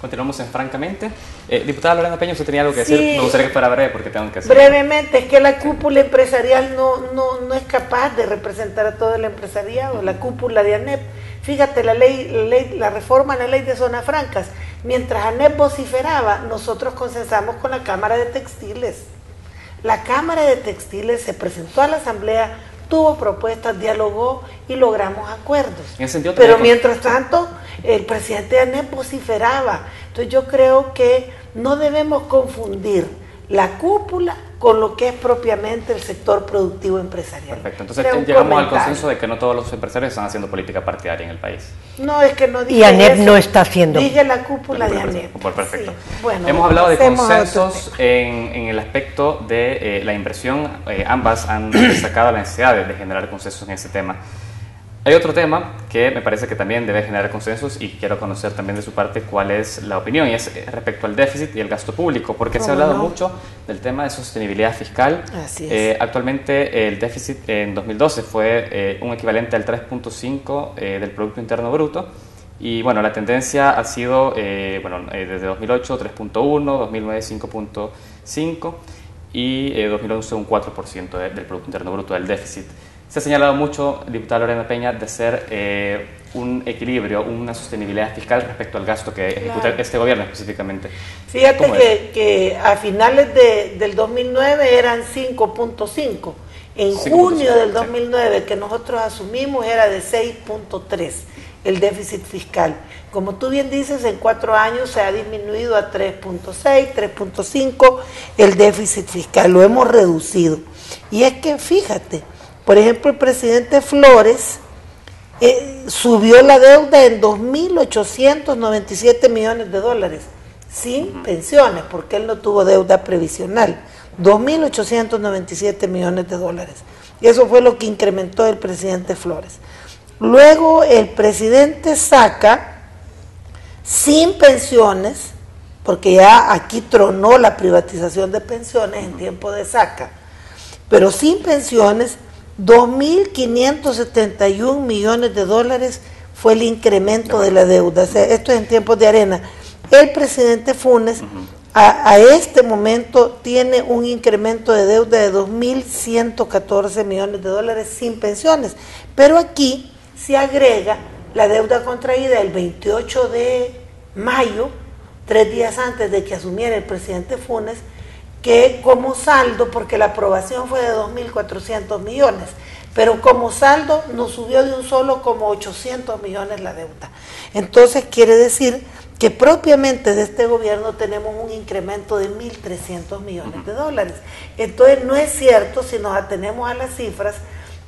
Continuamos en Francamente. Diputada Lorena Peña, usted tenía algo que decir. Sí. Me gustaría que fuera breve porque tengo que hacer. Brevemente, es que la cúpula empresarial no es capaz de representar a todo el empresariado, la cúpula de ANEP. Fíjate, la reforma a la ley de zonas francas. Mientras ANEP vociferaba, nosotros consensamos con la Cámara de Textiles. La Cámara de Textiles se presentó a la Asamblea, tuvo propuestas, dialogó y logramos acuerdos. En ese sentido, pero mientras tanto, el presidente de ANEP vociferaba. Entonces yo creo que no debemos confundir la cúpula con lo que es propiamente el sector productivo empresarial. Perfecto, entonces llegamos al consenso de que no todos los empresarios están haciendo política partidaria en el país. No, es que no dije y ANEP eso. No está haciendo. Dije la cúpula de ANEP. Perfecto. Sí. Bueno, hemos hablado de consensos en el aspecto de la inversión. Ambas han destacado la necesidad de generar consensos en ese tema. Hay otro tema que me parece que también debe generar consensos y quiero conocer también de su parte cuál es la opinión, y es respecto al déficit y el gasto público, porque se ha hablado mucho del tema de sostenibilidad fiscal. Así es. Actualmente el déficit en 2012 fue un equivalente al 3.5 del Producto Interno Bruto, y bueno, la tendencia ha sido, desde 2008 3.1, 2009 5.5 y 2011 un 4% del Producto Interno Bruto del déficit. Se ha señalado mucho, diputada Lorena Peña, de ser un equilibrio, una sostenibilidad fiscal respecto al gasto que ejecuta este gobierno específicamente. Fíjate que a finales del 2009 eran 5.5. En junio del 2009, que nosotros asumimos, era de 6.3 el déficit fiscal. Como tú bien dices, en 4 años se ha disminuido a 3.6, 3.5 el déficit fiscal, lo hemos reducido. Y es que fíjate, por ejemplo, el presidente Flores subió la deuda en 2.897 millones de dólares. sin pensiones, porque él no tuvo deuda previsional, 2.897 millones de dólares. Y eso fue lo que incrementó el presidente Flores. Luego el presidente saca, sin pensiones, porque ya aquí tronó la privatización de pensiones en tiempo de Saca, pero sin pensiones, 2.571 millones de dólares fue el incremento de la deuda. O sea, esto es en tiempos de Arena. El presidente Funes a este momento tiene un incremento de deuda de 2.114 millones de dólares sin pensiones, pero aquí se agrega la deuda contraída el 28 de mayo, 3 días antes de que asumiera el presidente Funes, que como saldo, porque la aprobación fue de 2.400 millones, pero como saldo nos subió de un solo como 800 millones la deuda. Entonces quiere decir que propiamente de este gobierno tenemos un incremento de 1.300 millones de dólares. Entonces no es cierto, si nos atenemos a las cifras,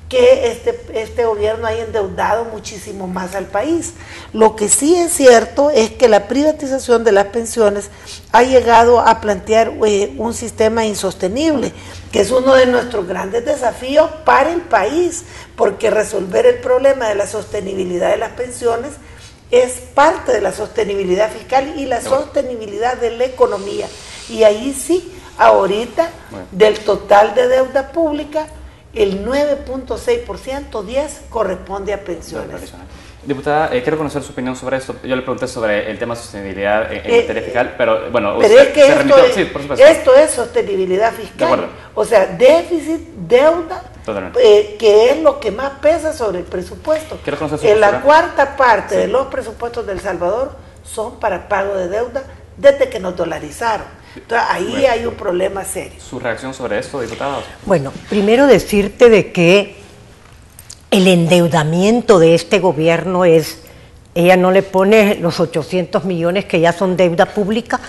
que este gobierno haya endeudado muchísimo más al país. Lo que sí es cierto es que la privatización de las pensiones ha llegado a plantear un sistema insostenible, que es uno de nuestros grandes desafíos para el país, porque resolver el problema de la sostenibilidad de las pensiones es parte de la sostenibilidad fiscal y la sostenibilidad de la economía. Y ahí sí, ahorita, del total de deuda pública, el 9.6%, 10 corresponde a pensiones. Diputada, quiero conocer su opinión sobre esto. Yo le pregunté sobre el tema de sostenibilidad en materia fiscal, pero bueno, pero es que esto es sostenibilidad fiscal. O sea, déficit, deuda, que es lo que más pesa sobre el presupuesto. Quiero conocer su postura. La cuarta parte de los presupuestos de El Salvador son para pago de deuda desde que nos dolarizaron. Entonces, ahí hay un problema serio. ¿Su reacción sobre esto, diputada? Bueno, primero decirte de que el endeudamiento de este gobierno ella no le pone los 800 millones que ya son deuda pública,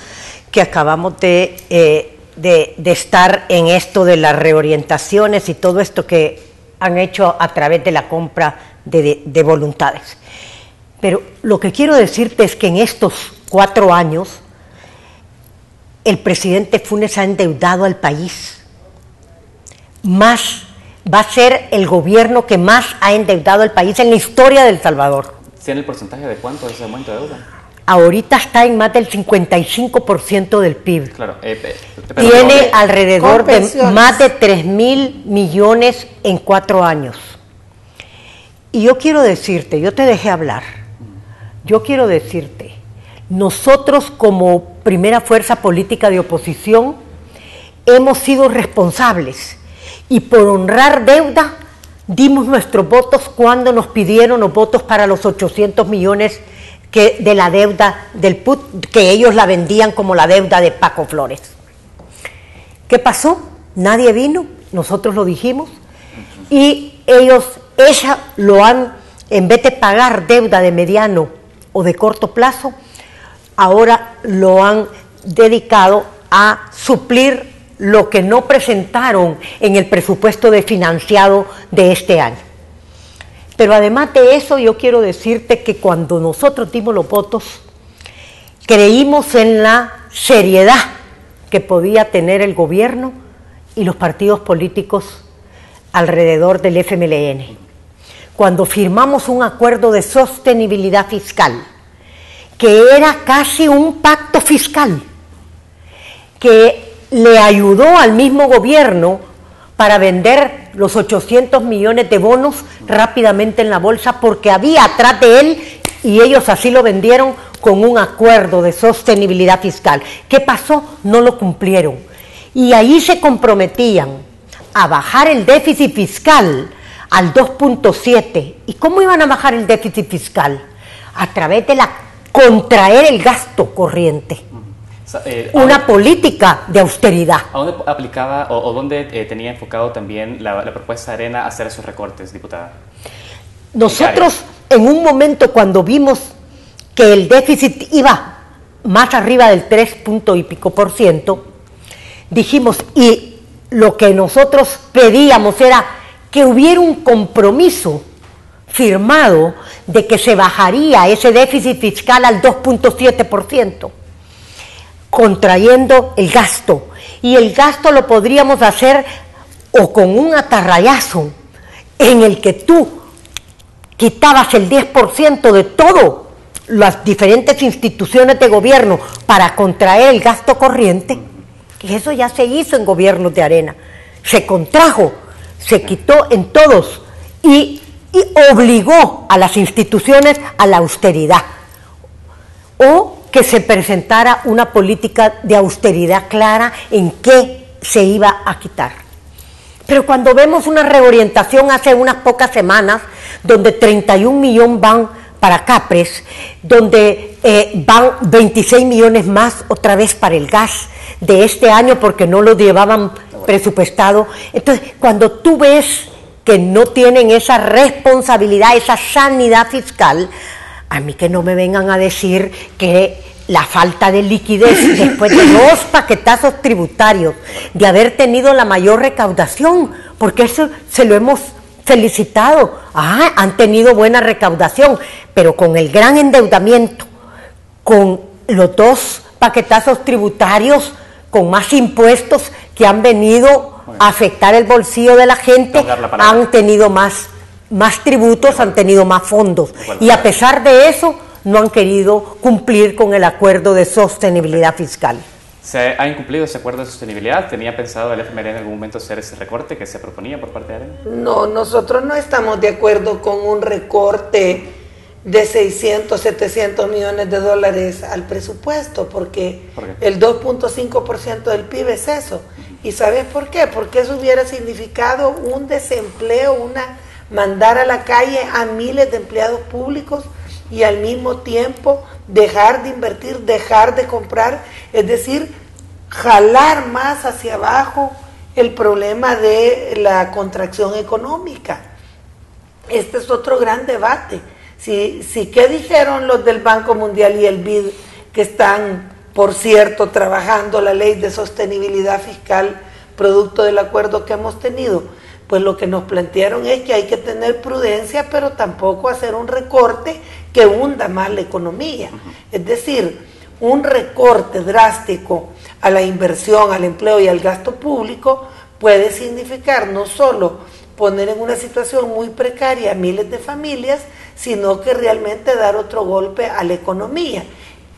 que acabamos de estar en esto de las reorientaciones y todo esto que han hecho a través de la compra de voluntades. Pero lo que quiero decirte es que en estos 4 años, el presidente Funes ha endeudado al país. Va a ser el gobierno que más ha endeudado al país en la historia de El Salvador. ¿Tiene el porcentaje de cuánto es ese aumento de deuda? Ahorita está en más del 55% del PIB. Claro, tiene alrededor de más de 3.000 millones en 4 años. Y yo quiero decirte, yo te dejé hablar, yo quiero decirte, nosotros como primera fuerza política de oposición hemos sido responsables y por honrar deuda dimos nuestros votos cuando nos pidieron los votos para los 800 millones de la deuda del PUT, que ellos la vendían como la deuda de Paco Flores. ¿Qué pasó? Nadie vino, nosotros lo dijimos, y ella lo han, en vez de pagar deuda de mediano o de corto plazo, ahora lo han dedicado a suplir lo que no presentaron en el presupuesto de financiado de este año. Pero además de eso, yo quiero decirte que cuando nosotros dimos los votos, creímos en la seriedad que podía tener el gobierno y los partidos políticos alrededor del FMLN. Cuando firmamos un acuerdo de sostenibilidad fiscal, que era casi un pacto fiscal, que le ayudó al mismo gobierno para vender los 800 millones de bonos rápidamente en la bolsa, porque había atrás de él, y ellos así lo vendieron con un acuerdo de sostenibilidad fiscal. ¿Qué pasó? No lo cumplieron. Y ahí se comprometían a bajar el déficit fiscal al 2.7. ¿Y cómo iban a bajar el déficit fiscal? A través de contraer el gasto corriente. Una política de austeridad. ¿A dónde aplicaba o dónde tenía enfocado también la propuesta de Arena hacer esos recortes, diputada? Nosotros, en un momento cuando vimos que el déficit iba más arriba del 3 punto y pico %, dijimos, y lo que nosotros pedíamos era que hubiera un compromiso firmado de que se bajaría ese déficit fiscal al 2.7%. contrayendo el gasto. Y el gasto lo podríamos hacer o con un atarrayazo en el que tú quitabas el 10% de todo las diferentes instituciones de gobierno para contraer el gasto corriente, y eso ya se hizo en gobiernos de Arena, se contrajo, se quitó en todos y obligó a las instituciones a la austeridad, o que se presentara una política de austeridad clara en qué se iba a quitar. Pero cuando vemos una reorientación hace unas pocas semanas, donde 31 millones van para Capres, donde van 26 millones más otra vez para el gas de este año porque no lo llevaban presupuestado. Entonces, cuando tú ves que no tienen esa responsabilidad, esa sanidad fiscal, a mí que no me vengan a decir que la falta de liquidez después de 2 paquetazos tributarios, de haber tenido la mayor recaudación, porque eso se lo hemos felicitado, han tenido buena recaudación, pero con el gran endeudamiento, con los 2 paquetazos tributarios, con más impuestos que han venido a afectar el bolsillo de la gente, han tenido más tributos, han tenido más fondos, y a pesar de eso no han querido cumplir con el acuerdo de sostenibilidad fiscal. ¿Se ha incumplido ese acuerdo de sostenibilidad? ¿Tenía pensado el FMLN en algún momento hacer ese recorte que se proponía por parte de Arena? No, nosotros no estamos de acuerdo con un recorte de 600, 700 millones de dólares al presupuesto, porque el 2.5% del PIB es eso. ¿Y sabes por qué? Porque eso hubiera significado un desempleo, mandar a la calle a miles de empleados públicos y al mismo tiempo dejar de invertir, dejar de comprar, es decir, jalar más hacia abajo el problema de la contracción económica. Este es otro gran debate. ¿Qué dijeron los del Banco Mundial y el BID, que están, por cierto, trabajando la ley de sostenibilidad fiscal producto del acuerdo que hemos tenido? Pues lo que nos plantearon es que hay que tener prudencia, pero tampoco hacer un recorte que hunda más la economía. Es decir, un recorte drástico a la inversión, al empleo y al gasto público puede significar no solo poner en una situación muy precaria a miles de familias, sino que realmente dar otro golpe a la economía.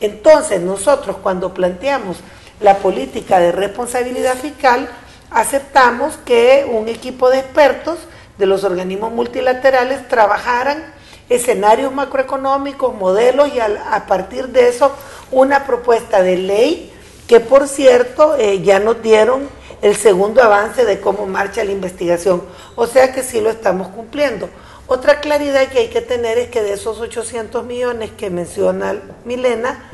Entonces, nosotros cuando planteamos la política de responsabilidad fiscal, aceptamos que un equipo de expertos de los organismos multilaterales trabajaran escenarios macroeconómicos, modelos, y a partir de eso una propuesta de ley que, por cierto, ya nos dieron el segundo avance de cómo marcha la investigación, o sea que sí lo estamos cumpliendo. Otra claridad que hay que tener es que de esos 800 millones que menciona Milena,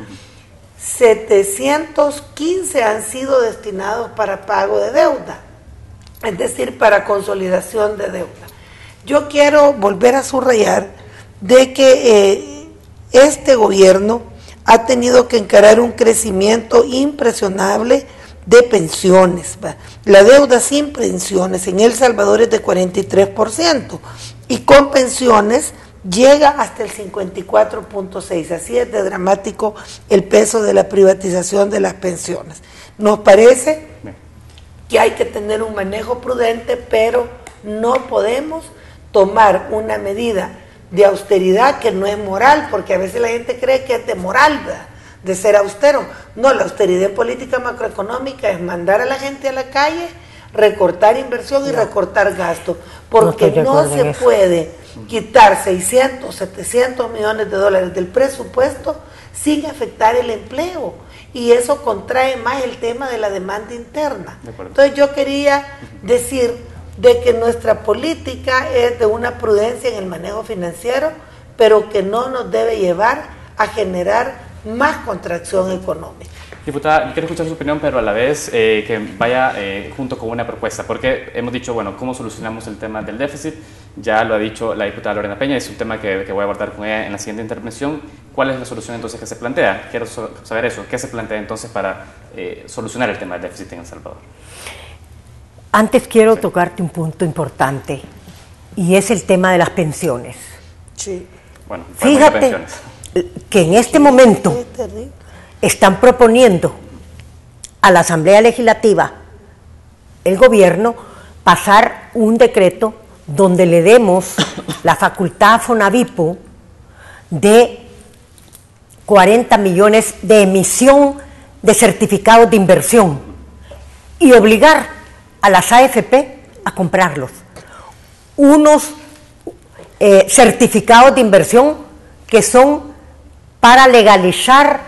715 han sido destinados para pago de deuda, es decir, para consolidación de deuda. Yo quiero volver a subrayar de que este gobierno ha tenido que encarar un crecimiento impresionable de pensiones. La deuda sin pensiones en El Salvador es de 43% y con pensiones llega hasta el 54.6%. Así es de dramático el peso de la privatización de las pensiones. Nos parece que hay que tener un manejo prudente, pero no podemos tomar una medida de austeridad que no es moral, porque a veces la gente cree que es de moral, ¿verdad?, de ser austero. No, la austeridad en política macroeconómica es mandar a la gente a la calle, recortar inversión y recortar gasto, porque no se puede quitar 600, 700 millones de dólares del presupuesto sin afectar el empleo, y eso contrae más el tema de la demanda interna. Entonces yo quería decir de que nuestra política es de una prudencia en el manejo financiero, pero que no nos debe llevar a generar más contracción económica. Diputada, yo quiero escuchar su opinión, pero a la vez que vaya junto con una propuesta, porque hemos dicho, bueno, ¿cómo solucionamos el tema del déficit? Ya lo ha dicho la diputada Lorena Peña, es un tema que voy a abordar con ella en la siguiente intervención. ¿Cuál es la solución entonces que se plantea? Quiero saber eso, ¿qué se plantea entonces para solucionar el tema del déficit en El Salvador? Antes quiero tocarte un punto importante, y es el tema de las pensiones. Sí. Bueno, fíjate que en este momento están proponiendo a la Asamblea Legislativa, el gobierno, pasar un decreto donde le demos la facultad a Fonavipo de 40 millones de emisión de certificados de inversión y obligar a las AFP a comprarlos. Unos certificados de inversión que son para legalizar,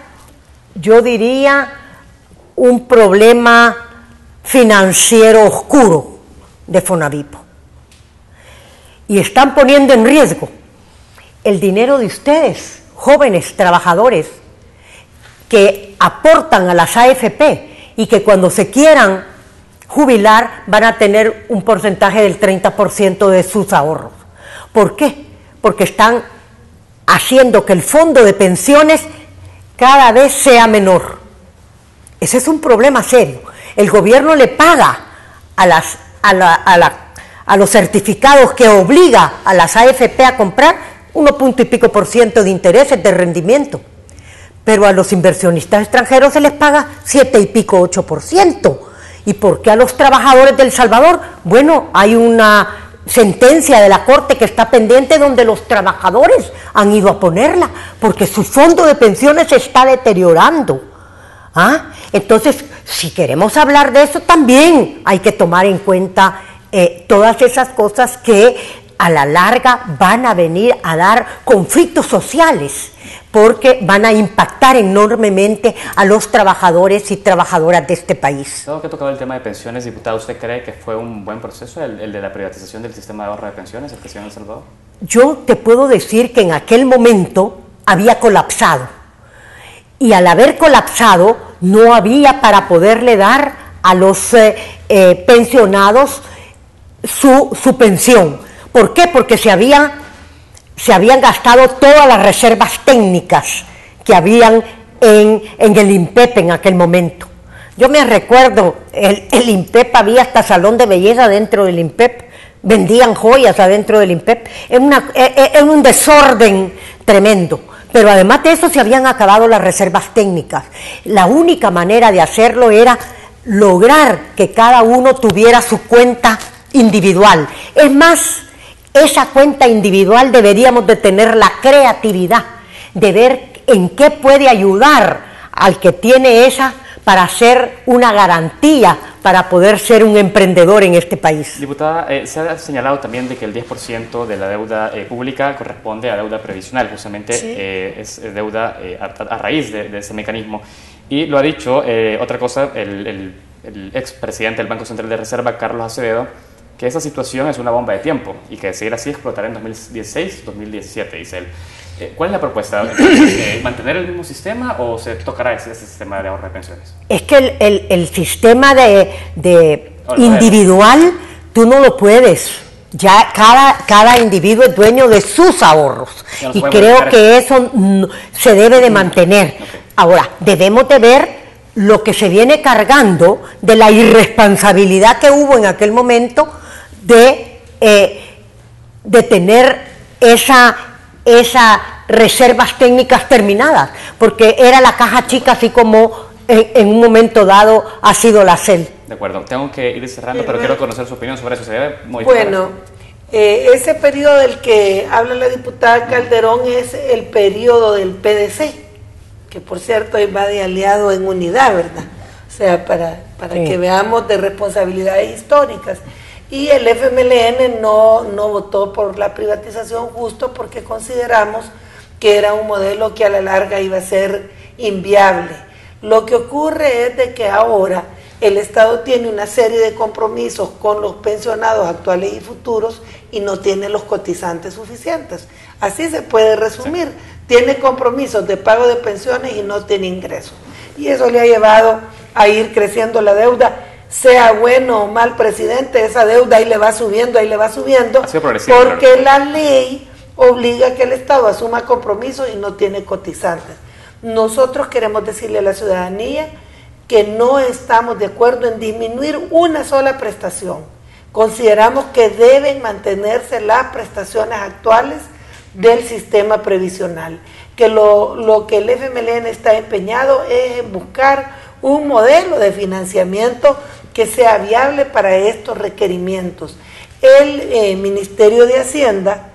yo diría, un problema financiero oscuro de Fonavipo. Y están poniendo en riesgo el dinero de ustedes, jóvenes trabajadores, que aportan a las AFP y que cuando se quieran jubilar van a tener un porcentaje del 30% de sus ahorros. ¿Por qué? Porque están haciendo que el fondo de pensiones cada vez sea menor. Ese es un problema serio. El gobierno le paga a los certificados que obliga a las AFP a comprar 1 y pico por ciento de intereses de rendimiento, pero a los inversionistas extranjeros se les paga 7 y pico, 8%. ¿Y por qué a los trabajadores de El Salvador? Bueno, hay una sentencia de la Corte que está pendiente donde los trabajadores han ido a ponerla, porque su fondo de pensiones se está deteriorando. Entonces, si queremos hablar de eso, también hay que tomar en cuenta todas esas cosas que a la larga van a venir a dar conflictos sociales, porque van a impactar enormemente a los trabajadores y trabajadoras de este país. Dado que ha tocado el tema de pensiones, diputada, ¿usted cree que fue un buen proceso el de la privatización del sistema de ahorro de pensiones, el que se dio en El Salvador? Yo te puedo decir que en aquel momento había colapsado, y al haber colapsado no había para poderle dar a los pensionados su pensión. ¿Por qué? Porque se habían gastado todas las reservas técnicas que habían en el INPEP en aquel momento. Yo me recuerdo, el INPEP, había hasta salón de belleza dentro del INPEP, vendían joyas adentro del INPEP, en un desorden tremendo. Pero además de eso se habían acabado las reservas técnicas. La única manera de hacerlo era lograr que cada uno tuviera su cuenta individual. Es más, esa cuenta individual deberíamos de tener la creatividad de ver en qué puede ayudar al que tiene esa para ser una garantía para poder ser un emprendedor en este país. Diputada, se ha señalado también de que el 10% de la deuda pública corresponde a deuda previsional, justamente sí. Es deuda a raíz de ese mecanismo. Y lo ha dicho, otra cosa, el expresidente del Banco Central de Reserva, Carlos Acevedo, que esa situación es una bomba de tiempo y que de seguir así explotará en 2016-2017, dice él. ¿Cuál es la propuesta? ¿Mantener el mismo sistema o se tocará ese sistema de ahorro de pensiones? Es que el sistema individual, tú no lo puedes. Ya cada individuo es dueño de sus ahorros. Y creo que eso se debe de mantener. Okay. Ahora, debemos de ver lo que se viene cargando de la irresponsabilidad que hubo en aquel momento de tener esas reservas técnicas terminadas, porque era la caja chica, así como en un momento dado ha sido la CEL. De acuerdo, tengo que ir cerrando, pero quiero conocer su opinión sobre eso. ¿Se debe modificar? Bueno, ese periodo del que habla la diputada Calderón es el periodo del PDC, que por cierto va de aliado en unidad, ¿verdad? O sea, para sí, que veamos de responsabilidades históricas. Y el FMLN no votó por la privatización justo porque consideramos que era un modelo que a la larga iba a ser inviable. Lo que ocurre es de que ahora el Estado tiene una serie de compromisos con los pensionados actuales y futuros y no tiene los cotizantes suficientes. Así se puede resumir. Sí. Tiene compromisos de pago de pensiones y no tiene ingresos. Y eso le ha llevado a ir creciendo la deuda. Sea bueno o mal presidente, esa deuda ahí le va subiendo, porque la ley obliga a que el Estado asuma compromisos y no tiene cotizantes. Nosotros queremos decirle a la ciudadanía que no estamos de acuerdo en disminuir una sola prestación. Consideramos que deben mantenerse las prestaciones actuales del sistema previsional, que lo que el FMLN está empeñado es en buscar un modelo de financiamiento que sea viable para estos requerimientos. El Ministerio de Hacienda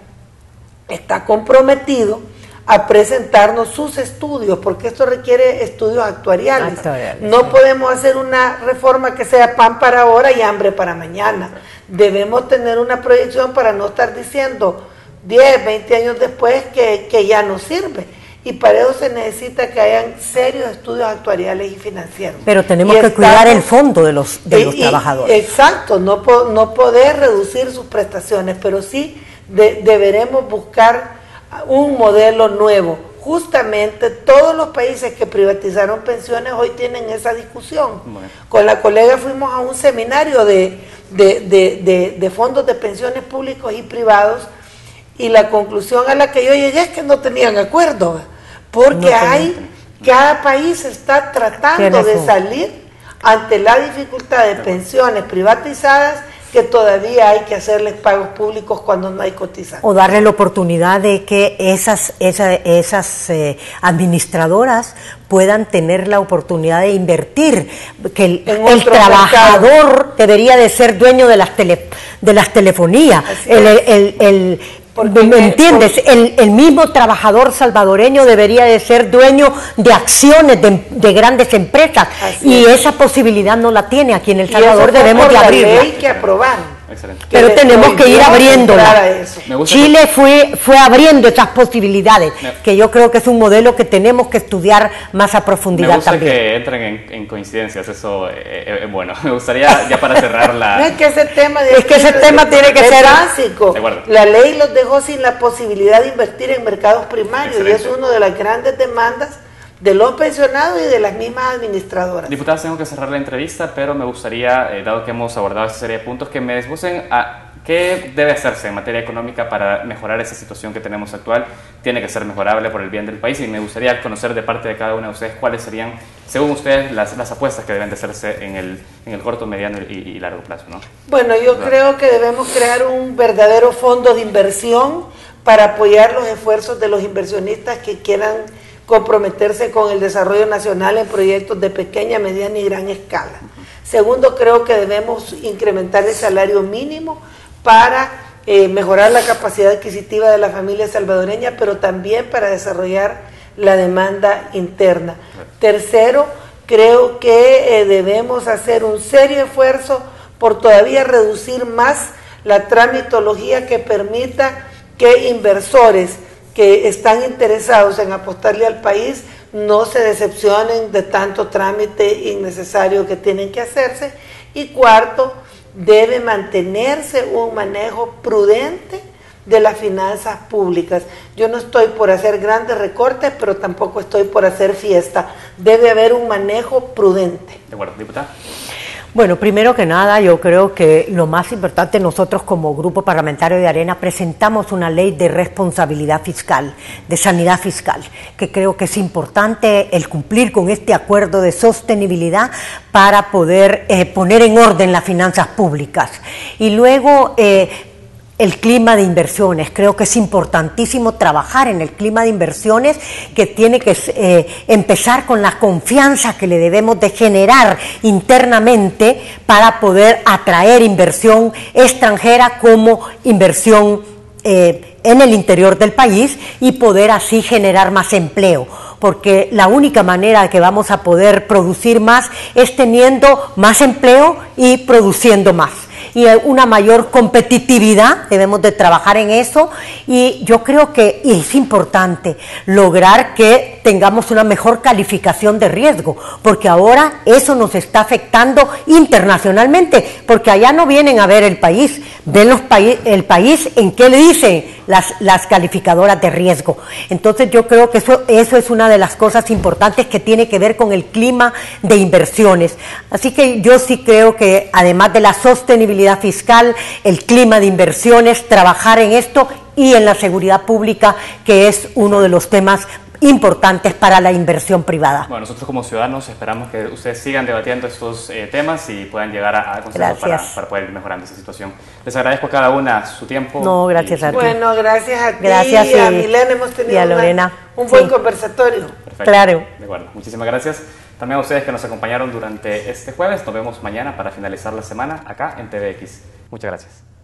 está comprometido a presentarnos sus estudios, porque esto requiere estudios actuariales. No podemos hacer una reforma que sea pan para ahora y hambre para mañana. Debemos tener una proyección para no estar diciendo 10, 20 años después que ya no sirve. Y para eso se necesita que hayan serios estudios actuariales y financieros. Pero tenemos que cuidar el fondo de los trabajadores. Exacto, no poder reducir sus prestaciones, pero sí deberemos buscar un modelo nuevo. Justamente todos los países que privatizaron pensiones hoy tienen esa discusión. Bueno. Con la colega fuimos a un seminario de fondos de pensiones públicos y privados, y la conclusión a la que yo llegué es que no tenían acuerdo, porque cada país está tratando de salir ante la dificultad de pensiones privatizadas, que todavía hay que hacerles pagos públicos cuando no hay cotización. O darle la oportunidad de que esas administradoras puedan tener la oportunidad de invertir, que el trabajador debería de ser dueño de las telefonías, ¿me entiendes? El mismo trabajador salvadoreño debería de ser dueño de acciones de grandes empresas, y esa posibilidad no la tiene aquí en El Salvador. Debemos de abrirla. Hay que aprobar. Excelente. Pero tenemos que ir abriéndola. Chile fue abriendo esas posibilidades, que yo creo que es un modelo que tenemos que estudiar más a profundidad. Me gusta también que entren en coincidencias, eso es bueno. Me gustaría, ya para cerrar No es que ese tema, tiene que ser básico. La ley los dejó sin la posibilidad de invertir en mercados primarios. Excelente. Y eso es una de las grandes demandas de los pensionados y de las mismas administradoras. Diputadas, tengo que cerrar la entrevista, pero me gustaría, dado que hemos abordado esa serie de puntos, que me desglosen a qué debe hacerse en materia económica para mejorar esa situación que tenemos actual. Tiene que ser mejorable por el bien del país, y me gustaría conocer de parte de cada uno de ustedes cuáles serían, según ustedes, las apuestas que deben de hacerse en el corto, mediano y largo plazo, ¿no? Bueno, yo creo que debemos crear un verdadero fondo de inversión para apoyar los esfuerzos de los inversionistas que quieran comprometerse con el desarrollo nacional en proyectos de pequeña, mediana y gran escala. Segundo, creo que debemos incrementar el salario mínimo para mejorar la capacidad adquisitiva de la familia salvadoreña, pero también para desarrollar la demanda interna. Tercero, creo que debemos hacer un serio esfuerzo por todavía reducir más la tramitología que permita que inversores que están interesados en apostarle al país no se decepcionen de tanto trámite innecesario que tienen que hacerse. Y cuarto, debe mantenerse un manejo prudente de las finanzas públicas. Yo no estoy por hacer grandes recortes, pero tampoco estoy por hacer fiesta. Debe haber un manejo prudente. De acuerdo, diputada. Bueno, primero que nada, yo creo que lo más importante, nosotros como Grupo Parlamentario de Arena presentamos una ley de responsabilidad fiscal, de sanidad fiscal, que creo que es importante el cumplir con este acuerdo de sostenibilidad para poder poner en orden las finanzas públicas. Y luego el clima de inversiones, creo que es importantísimo trabajar en el clima de inversiones, que tiene que empezar con la confianza que le debemos de generar internamente para poder atraer inversión extranjera como inversión en el interior del país, y poder así generar más empleo, porque la única manera de que vamos a poder producir más es teniendo más empleo y produciendo más. Y una mayor competitividad, debemos de trabajar en eso, y yo creo que es importante lograr que tengamos una mejor calificación de riesgo, porque ahora eso nos está afectando internacionalmente, porque allá no vienen a ver el país, ven el país en qué le dicen las calificadoras de riesgo. Entonces yo creo que eso es una de las cosas importantes que tiene que ver con el clima de inversiones. Así que yo sí creo que además de la sostenibilidad fiscal, el clima de inversiones, trabajar en esto y en la seguridad pública, que es uno de los temas importantes para la inversión privada. Bueno, nosotros como ciudadanos esperamos que ustedes sigan debatiendo estos temas y puedan llegar a consensos para poder ir mejorando esa situación. Les agradezco a cada una su tiempo. No, gracias a ti. Bueno, gracias a ti y a Milena, hemos tenido un buen conversatorio. Perfecto. Claro. De acuerdo, muchísimas gracias. También a ustedes que nos acompañaron durante este jueves. Nos vemos mañana para finalizar la semana acá en TVX. Muchas gracias.